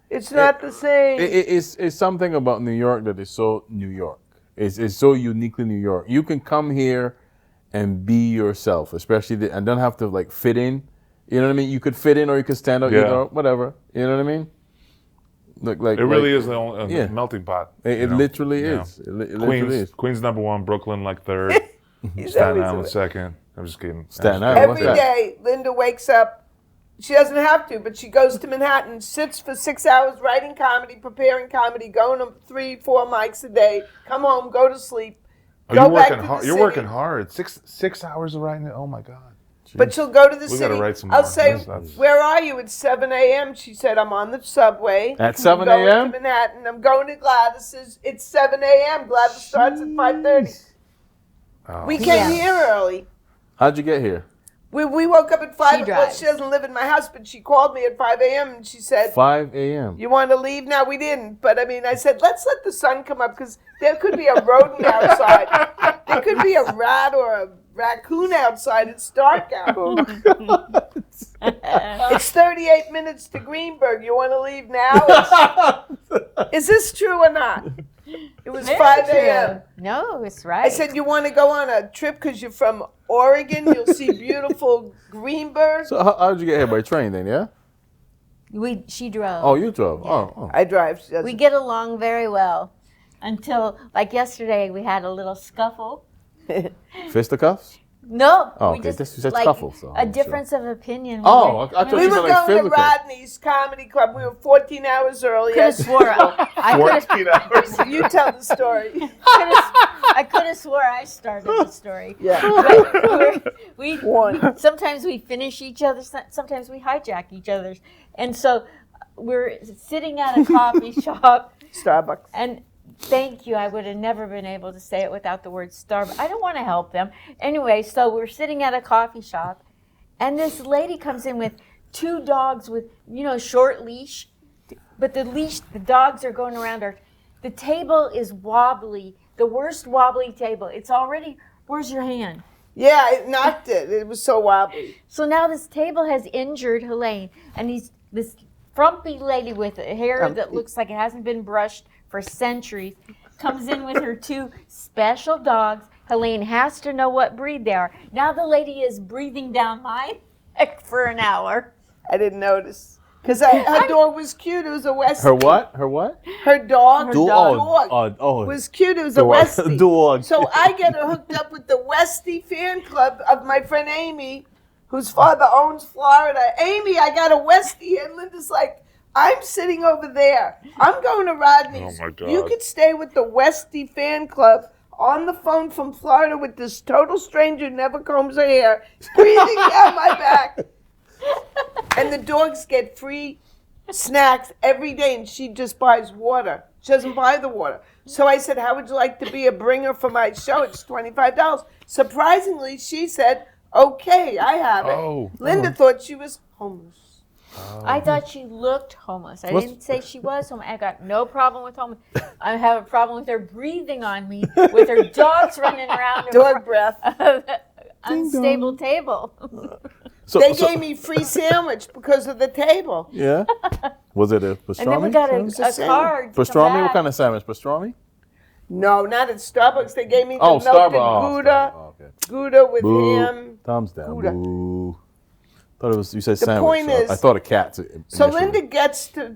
Speaker 3: it's not the same.
Speaker 5: It's something about New York that is so New York. It's so uniquely New York. You can come here and be yourself, especially and don't have to like fit in. You know what I mean? You could fit in or you could stand out,
Speaker 2: Yeah.
Speaker 5: you know, whatever. You know what I mean? Like
Speaker 2: It really is the only,
Speaker 5: yeah.
Speaker 2: melting pot.
Speaker 5: It
Speaker 2: you know?
Speaker 5: literally
Speaker 2: Yeah.
Speaker 5: is. It literally is.
Speaker 2: Queens number one, Brooklyn like third,
Speaker 3: He's
Speaker 2: Staten
Speaker 3: always
Speaker 2: Island
Speaker 3: away.
Speaker 2: second. I'm just kidding.
Speaker 5: Staten Island. What's
Speaker 3: Every
Speaker 5: that?
Speaker 3: day, Linda wakes up. She doesn't have to, but she goes to Manhattan, sits for 6 hours writing comedy, preparing comedy, going to 3-4 mics a day, come home, go to sleep,
Speaker 2: Oh,
Speaker 3: go
Speaker 2: you're
Speaker 3: back
Speaker 2: working
Speaker 3: to
Speaker 2: hard.
Speaker 3: the
Speaker 2: You're
Speaker 3: city.
Speaker 2: working hard. Six hours of writing it. Oh my God.
Speaker 3: But she'll go to the
Speaker 2: We
Speaker 3: city.
Speaker 2: gotta write some
Speaker 3: I'll
Speaker 2: more.
Speaker 3: say,
Speaker 2: That's-
Speaker 3: where are you? It's 7 a.m. She said, I'm on the subway.
Speaker 5: At 7
Speaker 3: I'm going
Speaker 5: a.m.?
Speaker 3: to Manhattan. I'm going to Gladys's. It's 7 a.m. Gladys starts at 5:30.
Speaker 2: Oh.
Speaker 3: We came
Speaker 4: Yeah.
Speaker 3: here early.
Speaker 5: How'd you get here?
Speaker 3: We woke up at 5. Well,
Speaker 4: drives.
Speaker 3: she doesn't live in my house, but she called me at 5 a.m. and she said,
Speaker 5: 5 a.m.
Speaker 3: you want to leave now? We didn't. But I mean, I said, let's let the sun come up because there could be a rodent outside. There could be a rat or a raccoon outside. It's dark out. It's 38 minutes to Greenberg. You want to leave now? Is this true or not? It was 5 a.m.
Speaker 4: No, it's right.
Speaker 3: I said, you want to go on a trip because you're from Oregon? You'll see beautiful Greenberg.
Speaker 5: So how'd you get here? By train then, yeah?
Speaker 4: She drove.
Speaker 5: Oh, you drove. Oh.
Speaker 3: I drive. She doesn't.
Speaker 4: We get along very well until, like yesterday, we had a little scuffle.
Speaker 5: Fisticuffs?
Speaker 4: No,
Speaker 5: Oh,
Speaker 4: we
Speaker 5: okay.
Speaker 4: just
Speaker 5: This is a
Speaker 4: like
Speaker 5: scuffle, so
Speaker 4: a
Speaker 5: I'm
Speaker 4: difference of opinion.
Speaker 5: Oh, I thought
Speaker 3: We
Speaker 5: you
Speaker 3: were
Speaker 5: meant like
Speaker 3: going
Speaker 5: physical.
Speaker 3: to Rodney's Comedy Club. We were 14 hours early.
Speaker 4: could have swore I could have
Speaker 2: 14 hours.
Speaker 3: You tell the story.
Speaker 4: I could have swore I started the story.
Speaker 3: Yeah.
Speaker 4: But we
Speaker 3: One.
Speaker 4: sometimes we finish each other. Sometimes we hijack each other's, and so we're sitting at a coffee shop.
Speaker 3: Starbucks.
Speaker 4: And thank you. I would have never been able to say it without the word Starbucks. I don't want to help them. Anyway, so we're sitting at a coffee shop, and this lady comes in with 2 dogs with, short leash. But the dogs are going around her. The table is wobbly, the worst wobbly table. It's already, where's your hand?
Speaker 3: Yeah, it knocked it. It was so wobbly.
Speaker 4: So now this table has injured Helaine, and this frumpy lady with hair that looks like it hasn't been brushed for centuries comes in with her 2 special dogs. Helaine has to know what breed they are. Now the lady is breathing down my neck for an hour.
Speaker 3: I didn't notice. Because her dog was cute. It was a Westie.
Speaker 5: Her what? Her what?
Speaker 3: Her dog.
Speaker 5: Oh,
Speaker 3: Was cute. It was a
Speaker 5: dog.
Speaker 3: Westie.
Speaker 5: Dog.
Speaker 3: So I get her hooked up with the Westie fan club of my friend Amy, whose father owns Florida. Amy, I got a Westie. And Linda's like, I'm sitting over there. I'm going to Rodney's.
Speaker 2: Oh, my God.
Speaker 3: You could stay with the Westie fan club on the phone from Florida with this total stranger who never combs her hair, breathing down my back. And the dogs get free snacks every day, and she just buys water. She doesn't buy the water. So I said, how would you like to be a bringer for my show? It's $25. Surprisingly, she said, okay, I have it.
Speaker 2: Oh.
Speaker 3: Linda thought she was homeless.
Speaker 4: I thought she looked homeless. I
Speaker 5: What's-
Speaker 4: didn't say she was homeless. I got no problem with homeless. I have a problem with her breathing on me, with her dogs running around her
Speaker 3: Dog breath.
Speaker 4: unstable table.
Speaker 5: So,
Speaker 3: They gave me free sandwich because of the table.
Speaker 5: Yeah. Was it a pastrami?
Speaker 4: And then we got
Speaker 3: It's the
Speaker 4: a
Speaker 3: same.
Speaker 4: card. to come
Speaker 5: Pastrami? What
Speaker 4: back.
Speaker 5: kind of sandwich? Pastrami?
Speaker 3: No, not at Starbucks. They gave me the
Speaker 5: Oh,
Speaker 3: melted
Speaker 5: Starbucks.
Speaker 3: Gouda.
Speaker 5: Oh, okay.
Speaker 3: Gouda with
Speaker 5: Boo.
Speaker 3: ham.
Speaker 5: Thumbs down.
Speaker 3: Gouda.
Speaker 5: Boo. Thought it was. You said
Speaker 3: The
Speaker 5: sandwich.
Speaker 3: point
Speaker 5: so
Speaker 3: is-
Speaker 5: I thought a cat.
Speaker 3: So
Speaker 5: initially.
Speaker 3: Linda gets to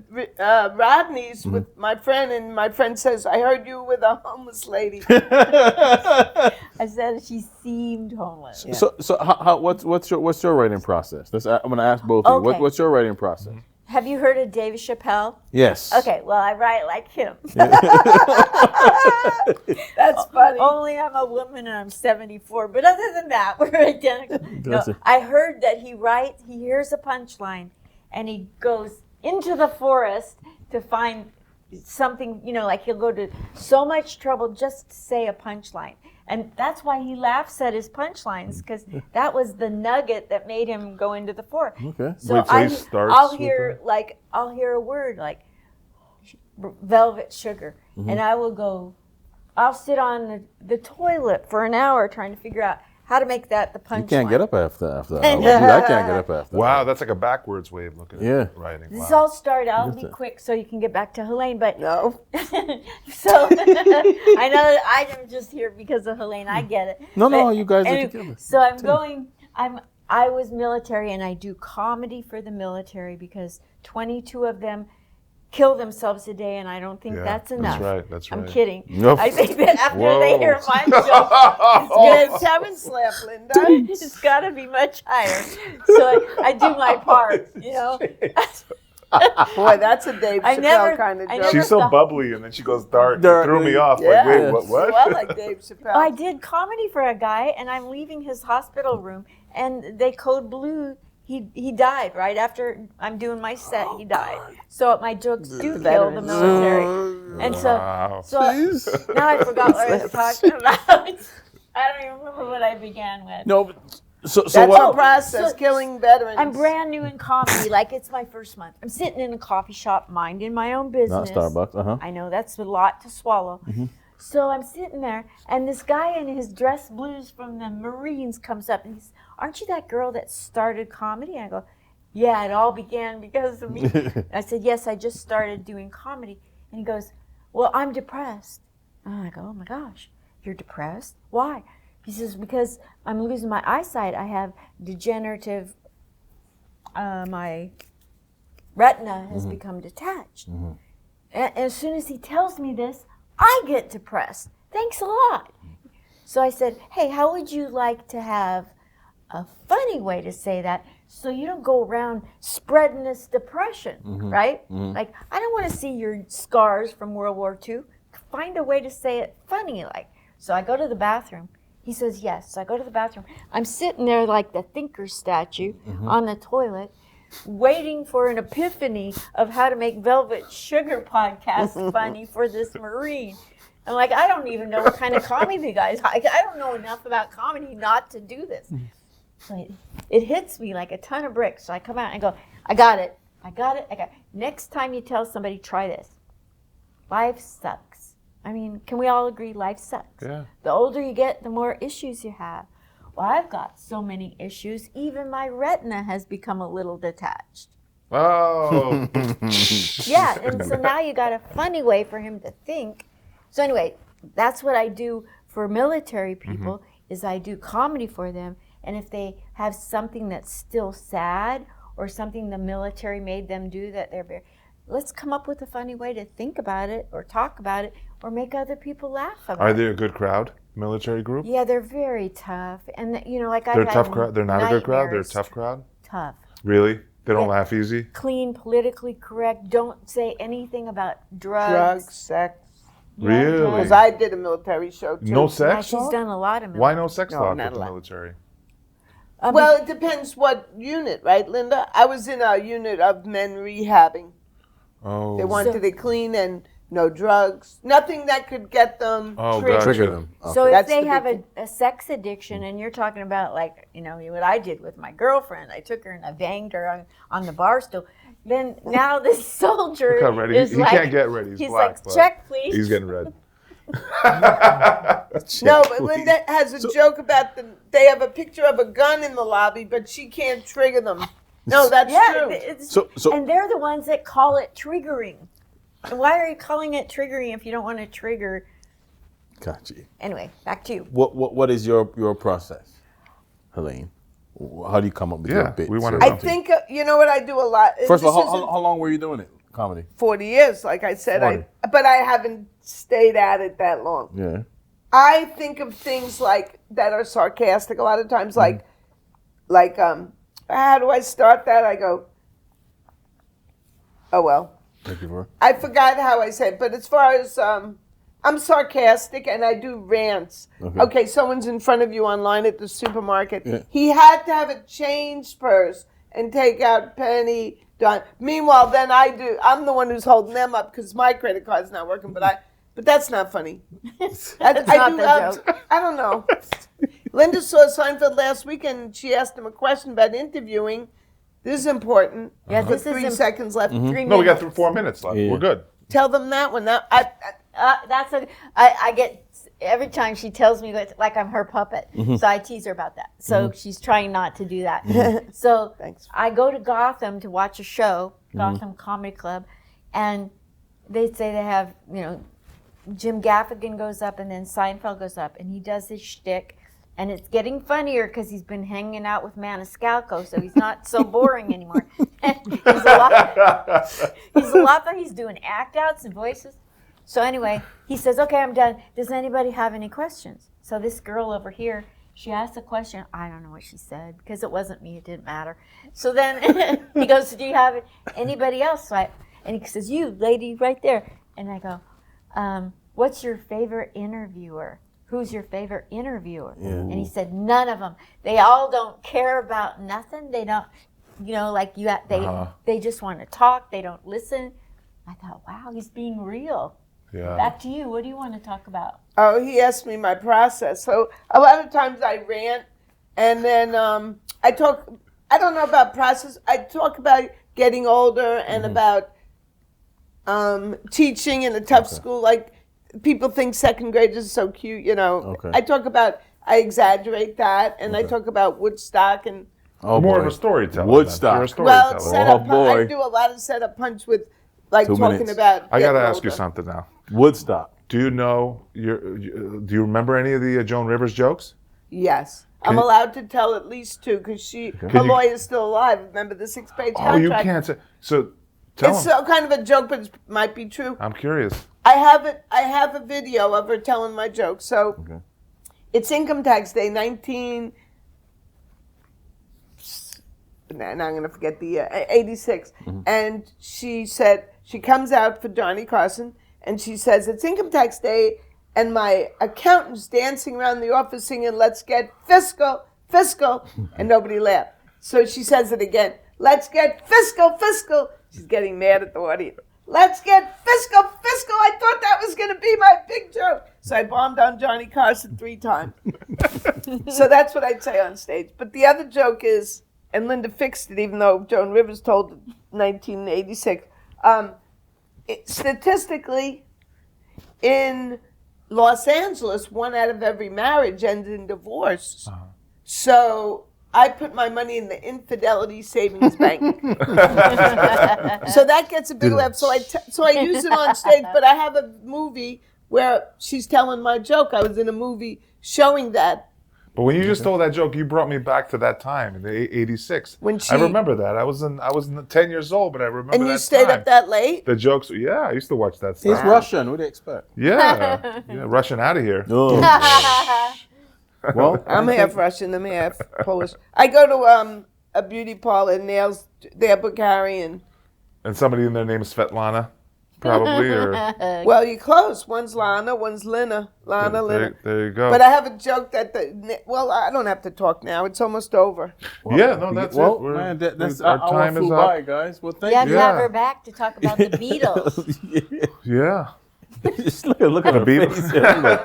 Speaker 3: Rodney's
Speaker 5: Mm-hmm.
Speaker 3: with my friend, and my friend says, "I heard you with a homeless lady."
Speaker 4: I said she seemed homeless.
Speaker 5: So how, what's your writing process? I'm going to ask both of you.
Speaker 4: Okay.
Speaker 5: What's your writing process?
Speaker 4: Have you heard of Dave Chappelle?
Speaker 5: Yes.
Speaker 4: Okay, well, I write like him.
Speaker 3: That's funny.
Speaker 4: Only I'm a woman and I'm 74. But other than that, we're identical. No,
Speaker 5: Gotcha.
Speaker 4: I heard that he hears a punchline, and he goes into the forest to find something, like he'll go to so much trouble just to say a punchline. And that's why he laughs at his punchlines, because that was the nugget that made him go into the forest.
Speaker 5: Okay.
Speaker 4: So
Speaker 2: Wait till he starts
Speaker 4: I'll
Speaker 2: with
Speaker 4: hear a word like velvet sugar, and I'll sit on the toilet for an hour trying to figure out how to make that the punchline.
Speaker 5: You can't get up after that. I can't get up after.
Speaker 2: Wow, that's like a backwards way of looking
Speaker 5: Yeah.
Speaker 2: at writing.
Speaker 4: This
Speaker 2: Wow.
Speaker 4: all started. I'll be quick so you can get back to Helaine. But
Speaker 3: No.
Speaker 4: so I know that I'm just here because of Helaine. I get it.
Speaker 5: No,
Speaker 4: But
Speaker 5: you guys are
Speaker 4: anyway,
Speaker 5: together.
Speaker 4: So I was military, and I do comedy for the military because 22 of them kill themselves a day, and I don't think
Speaker 2: Yeah,
Speaker 4: that's enough.
Speaker 2: That's right.
Speaker 4: I'm kidding.
Speaker 5: Nope.
Speaker 4: I think that after
Speaker 2: Whoa.
Speaker 4: they hear my joke,
Speaker 3: Good Kevin slap, Linda.
Speaker 4: it's got to be much higher. So I do my part,
Speaker 3: Boy, that's a Dave
Speaker 4: I
Speaker 3: Chappelle
Speaker 4: never-
Speaker 3: kind of
Speaker 4: I
Speaker 3: joke.
Speaker 4: never-
Speaker 2: She's so
Speaker 4: Stop.
Speaker 2: bubbly, and then she goes dark. It
Speaker 5: Dark.
Speaker 2: threw me off.
Speaker 3: Yeah.
Speaker 2: Like, wait, what?
Speaker 3: Well, like Dave Chappelle.
Speaker 4: I did comedy for a guy, and I'm leaving his hospital room, and they code blue. He died right after I'm doing my set. He died. So my jokes do kill the military, and
Speaker 2: Wow.
Speaker 4: so now I forgot what I was talking about. I don't even remember what I began with.
Speaker 5: No, but so
Speaker 3: That's the
Speaker 5: what?
Speaker 3: process,
Speaker 4: So-
Speaker 3: killing veterans.
Speaker 4: I'm brand new in comedy, like it's my first month. I'm sitting in a coffee shop, minding my own
Speaker 5: Not
Speaker 4: business.
Speaker 5: Starbucks.
Speaker 4: I know that's a lot to swallow. So I'm sitting there, and this guy in his dress blues from the Marines comes up, and he's, "Aren't you that girl that started comedy?" And I go, "Yeah, it all began because of me." And I said, "Yes, I just started doing comedy." And he goes, "Well, I'm depressed." And I go, "Oh my gosh, you're depressed? Why?" He says, "Because I'm losing my eyesight. I have degenerative, my retina has become detached." And as soon as he tells me this, I get depressed. Thanks a lot. So I said, "Hey, how would you like to have a funny way to say that so you don't go around spreading this depression, right? Like, I don't want to see your scars from World War II. Find a way to say it funny, like." So I go to the bathroom. He says, "Yes." So I go to the bathroom. I'm sitting there like the thinker statue on the toilet, waiting for an epiphany of how to make Velvet Sugar podcast funny for this Marine. I'm like, I don't even know what kind of comedy the guys. I don't know enough about comedy not to do this. So it hits me like a ton of bricks. So I come out and go, I got it. Next time you tell somebody, try this. Life sucks. I mean, can we all agree life sucks?
Speaker 2: Yeah.
Speaker 4: The older you get, the more issues you have. Well, I've got so many issues, even my retina has become a little detached.
Speaker 2: Oh.
Speaker 4: Yeah, and so now you got a funny way for him to think. So anyway, that's what I do for military people, is I do comedy for them. And if they have something that's still sad or something the military made them do that they're very, let's come up with a funny way to think about it or talk about it or make other people laugh about
Speaker 2: Are
Speaker 4: it.
Speaker 2: they a good crowd? Military group?
Speaker 4: Yeah, they're very tough. And, like
Speaker 2: They're
Speaker 4: I've
Speaker 2: a
Speaker 4: had
Speaker 2: tough crowd. They're not a good crowd. They're a
Speaker 4: nightmares.
Speaker 2: tough crowd.
Speaker 4: Tough.
Speaker 2: Really? They don't
Speaker 4: Yeah.
Speaker 2: laugh easy.
Speaker 4: Clean, politically correct. Don't say anything about
Speaker 3: drugs, sex.
Speaker 2: Really?
Speaker 3: Because I did a military show too.
Speaker 2: No
Speaker 4: Yeah,
Speaker 2: sex?
Speaker 4: she's done a lot of military.
Speaker 2: Why no sex
Speaker 3: No,
Speaker 2: talk
Speaker 3: not
Speaker 2: with
Speaker 3: a
Speaker 2: the
Speaker 3: lot.
Speaker 2: military?
Speaker 3: Well, it depends what unit, right, Linda? I was in a unit of men rehabbing.
Speaker 2: Oh.
Speaker 3: They wanted it clean and no drugs, nothing that could get them
Speaker 2: Oh,
Speaker 3: triggered.
Speaker 2: gotcha.
Speaker 5: Trigger them.
Speaker 4: So if
Speaker 3: That's
Speaker 4: they
Speaker 3: the
Speaker 4: have
Speaker 3: big
Speaker 4: a sex addiction, and you're talking about like, what I did with my girlfriend, I took her and I banged her on the bar stool. Then now this soldier
Speaker 2: Look how ready.
Speaker 4: is
Speaker 2: He
Speaker 4: like,
Speaker 2: can't get ready. He's black,
Speaker 4: like,
Speaker 2: but
Speaker 4: check please.
Speaker 2: He's getting red.
Speaker 3: No, but Linda has a joke about they have a picture of a gun in the lobby, but she can't trigger them. No, that's
Speaker 4: Yeah,
Speaker 3: true.
Speaker 5: So
Speaker 4: and they're the ones that call it triggering. And why are you calling it triggering if you don't want to trigger?
Speaker 5: gotcha.
Speaker 4: Anyway, back to you.
Speaker 5: What is your process, Helaine? How do you come up with your bits?
Speaker 2: we wanna
Speaker 5: or
Speaker 2: know.
Speaker 3: I
Speaker 5: anything?
Speaker 3: think, you know what I do a lot?
Speaker 5: First of
Speaker 3: This
Speaker 5: all,
Speaker 3: isn't
Speaker 5: how long were you doing it? Comedy?
Speaker 3: 40 years, like I said.
Speaker 2: 40.
Speaker 3: But I haven't stayed at it that long.
Speaker 5: Yeah.
Speaker 3: I think of things like that are sarcastic a lot of times, like how do I start that? I go, oh well.
Speaker 5: Thank you for.
Speaker 3: I forgot how I said, but as far as I'm sarcastic and I do rants. Okay, someone's in front of you online at the supermarket.
Speaker 5: Yeah.
Speaker 3: He had to have a change purse and take out penny dime. Meanwhile, then I'm the one who's holding them up because my credit card's not working. But that's not funny.
Speaker 4: That's not the joke.
Speaker 3: I don't know. Linda saw Seinfeld last weekend and she asked him a question about interviewing. This is important.
Speaker 4: Yeah,
Speaker 3: With
Speaker 4: this is
Speaker 3: 3 seconds left.
Speaker 4: 3 minutes.
Speaker 2: No, we got 4 minutes left.
Speaker 5: Yeah.
Speaker 2: We're good.
Speaker 3: Tell them that one.
Speaker 4: I get every time she tells me like I'm her puppet, so I tease her about that. So she's trying not to do that. So
Speaker 3: Thanks.
Speaker 4: I go to Gotham to watch a show, Gotham Comedy Club, and they say they have Jim Gaffigan goes up and then Seinfeld goes up and he does his shtick. And it's getting funnier because he's been hanging out with Maniscalco, so he's not so boring anymore. He's a lot fun. He's doing act outs and voices. So anyway, he says, okay, I'm done. Does anybody have any questions? So this girl over here, she asked a question. I don't know what she said because it wasn't me. It didn't matter. So then he goes, do you have anybody else? And he says, you, lady, right there. And I go, what's your favorite interviewer? Who's your favorite interviewer?
Speaker 5: Yeah.
Speaker 4: And he said, none of them. They all don't care about nothing. They don't, they just want to talk. They don't listen. I thought, wow, he's being real.
Speaker 2: Yeah.
Speaker 4: Back to you. What do you want to talk about?
Speaker 3: Oh, he asked me my process. So a lot of times I rant and then I talk, I don't know about process. I talk about getting older and about teaching in a tough school. Like, people think second graders are so cute,
Speaker 5: Okay.
Speaker 3: I exaggerate that, and I talk about Woodstock and
Speaker 2: More of a storyteller.
Speaker 5: Woodstock.
Speaker 2: You're a storyteller.
Speaker 3: setup.
Speaker 5: boy.
Speaker 3: I do a lot of setup punch with, like
Speaker 5: 2
Speaker 3: talking
Speaker 5: minutes.
Speaker 3: about.
Speaker 2: I got to
Speaker 3: getting
Speaker 2: ask you
Speaker 3: older.
Speaker 2: something now.
Speaker 5: Woodstock.
Speaker 2: Do you know do you remember any of the Joan Rivers jokes?
Speaker 3: Yes, I'm allowed to tell at least 2 because her lawyer's still alive. Remember the 6-page contract?
Speaker 2: Oh, you can't say. So tell
Speaker 3: It's
Speaker 2: them.
Speaker 3: kind of a joke, but it might be true.
Speaker 2: I'm curious.
Speaker 3: I have a video of her telling my joke. So
Speaker 5: Okay.
Speaker 3: it's income tax day, 19. Now I'm going to forget the year, 86. And she said, she comes out for Johnny Carson, and she says, it's income tax day, and my accountant's dancing around the office singing, let's get fiscal, fiscal, and nobody laughed. So she says it again, let's get fiscal, fiscal. She's getting mad at the audience. Let's get fiscal, fiscal. I thought that was going to be my big joke. So I bombed on Johnny Carson 3 times. So that's what I'd say on stage. But the other joke is, and Linda fixed it, even though Joan Rivers told it in 1986, statistically, in Los Angeles, 1 out of every marriage ends in divorce. So I put my money in the Infidelity Savings Bank. So that gets a big laugh. So I use it on stage, but I have a movie where she's telling my joke. I was in a movie showing that.
Speaker 2: But when you just told that joke, you brought me back to that time in the '86.
Speaker 3: When
Speaker 2: I remember that. I was 10 years old, but I remember that
Speaker 3: And you stayed
Speaker 2: time.
Speaker 3: up that late?
Speaker 2: The jokes, yeah, I used to watch that
Speaker 5: He's
Speaker 2: stuff.
Speaker 5: Russian. What do you expect?
Speaker 2: Yeah, rushing out of here.
Speaker 5: Oh. Well,
Speaker 3: I'm half Russian, I'm half Polish. I go to a beauty parlor, nails, they're Bulgarian.
Speaker 2: And somebody in there named Svetlana, probably, or
Speaker 3: Well, you're close. One's Lana, one's Lina. Lana, Lina.
Speaker 2: there you go.
Speaker 3: But I have a joke that I don't have to talk now. It's almost over.
Speaker 2: Yeah, no, that's
Speaker 5: well,
Speaker 2: it. We're-
Speaker 5: man, that's
Speaker 2: our
Speaker 5: our
Speaker 2: time
Speaker 5: flew
Speaker 2: is
Speaker 5: by,
Speaker 2: up.
Speaker 5: guys. Well,
Speaker 4: You
Speaker 5: thank
Speaker 4: have
Speaker 5: you.
Speaker 4: to have
Speaker 2: Yeah.
Speaker 4: her back to talk about the Beatles.
Speaker 2: Yeah.
Speaker 5: Just look at her
Speaker 2: Beatles.
Speaker 5: face. Yeah, look.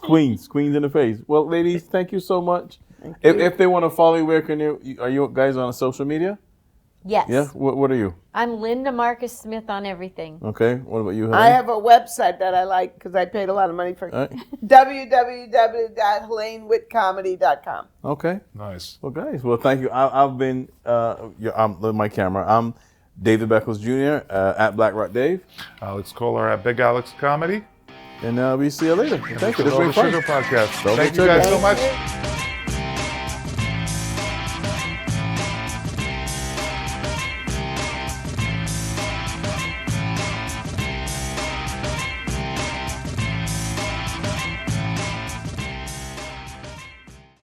Speaker 5: Queens in the face. Well, ladies, thank you so much. If they want to follow you, where can you? Are you guys on social media?
Speaker 4: Yes.
Speaker 5: Yeah. What are you?
Speaker 4: I'm Linda Marcus Smith on everything.
Speaker 5: Okay. What about you, Helaine?
Speaker 3: I have a website that I like because I paid a lot of money for it.
Speaker 5: All right.
Speaker 3: www.HelaineWittComedy.com.
Speaker 5: Okay.
Speaker 2: Nice.
Speaker 5: Well, guys. Well, thank you. I've been. I'm my camera. I'm David Beckles Jr. At Black Rock Dave,
Speaker 2: Alex Kohler at Big Alex Comedy.
Speaker 5: and we see you later. Thank you. This
Speaker 2: This
Speaker 5: was
Speaker 2: is the
Speaker 5: great fun.
Speaker 2: Sugar Podcast.
Speaker 5: Velvet
Speaker 2: Thank you guys
Speaker 5: Sugar.
Speaker 2: so much.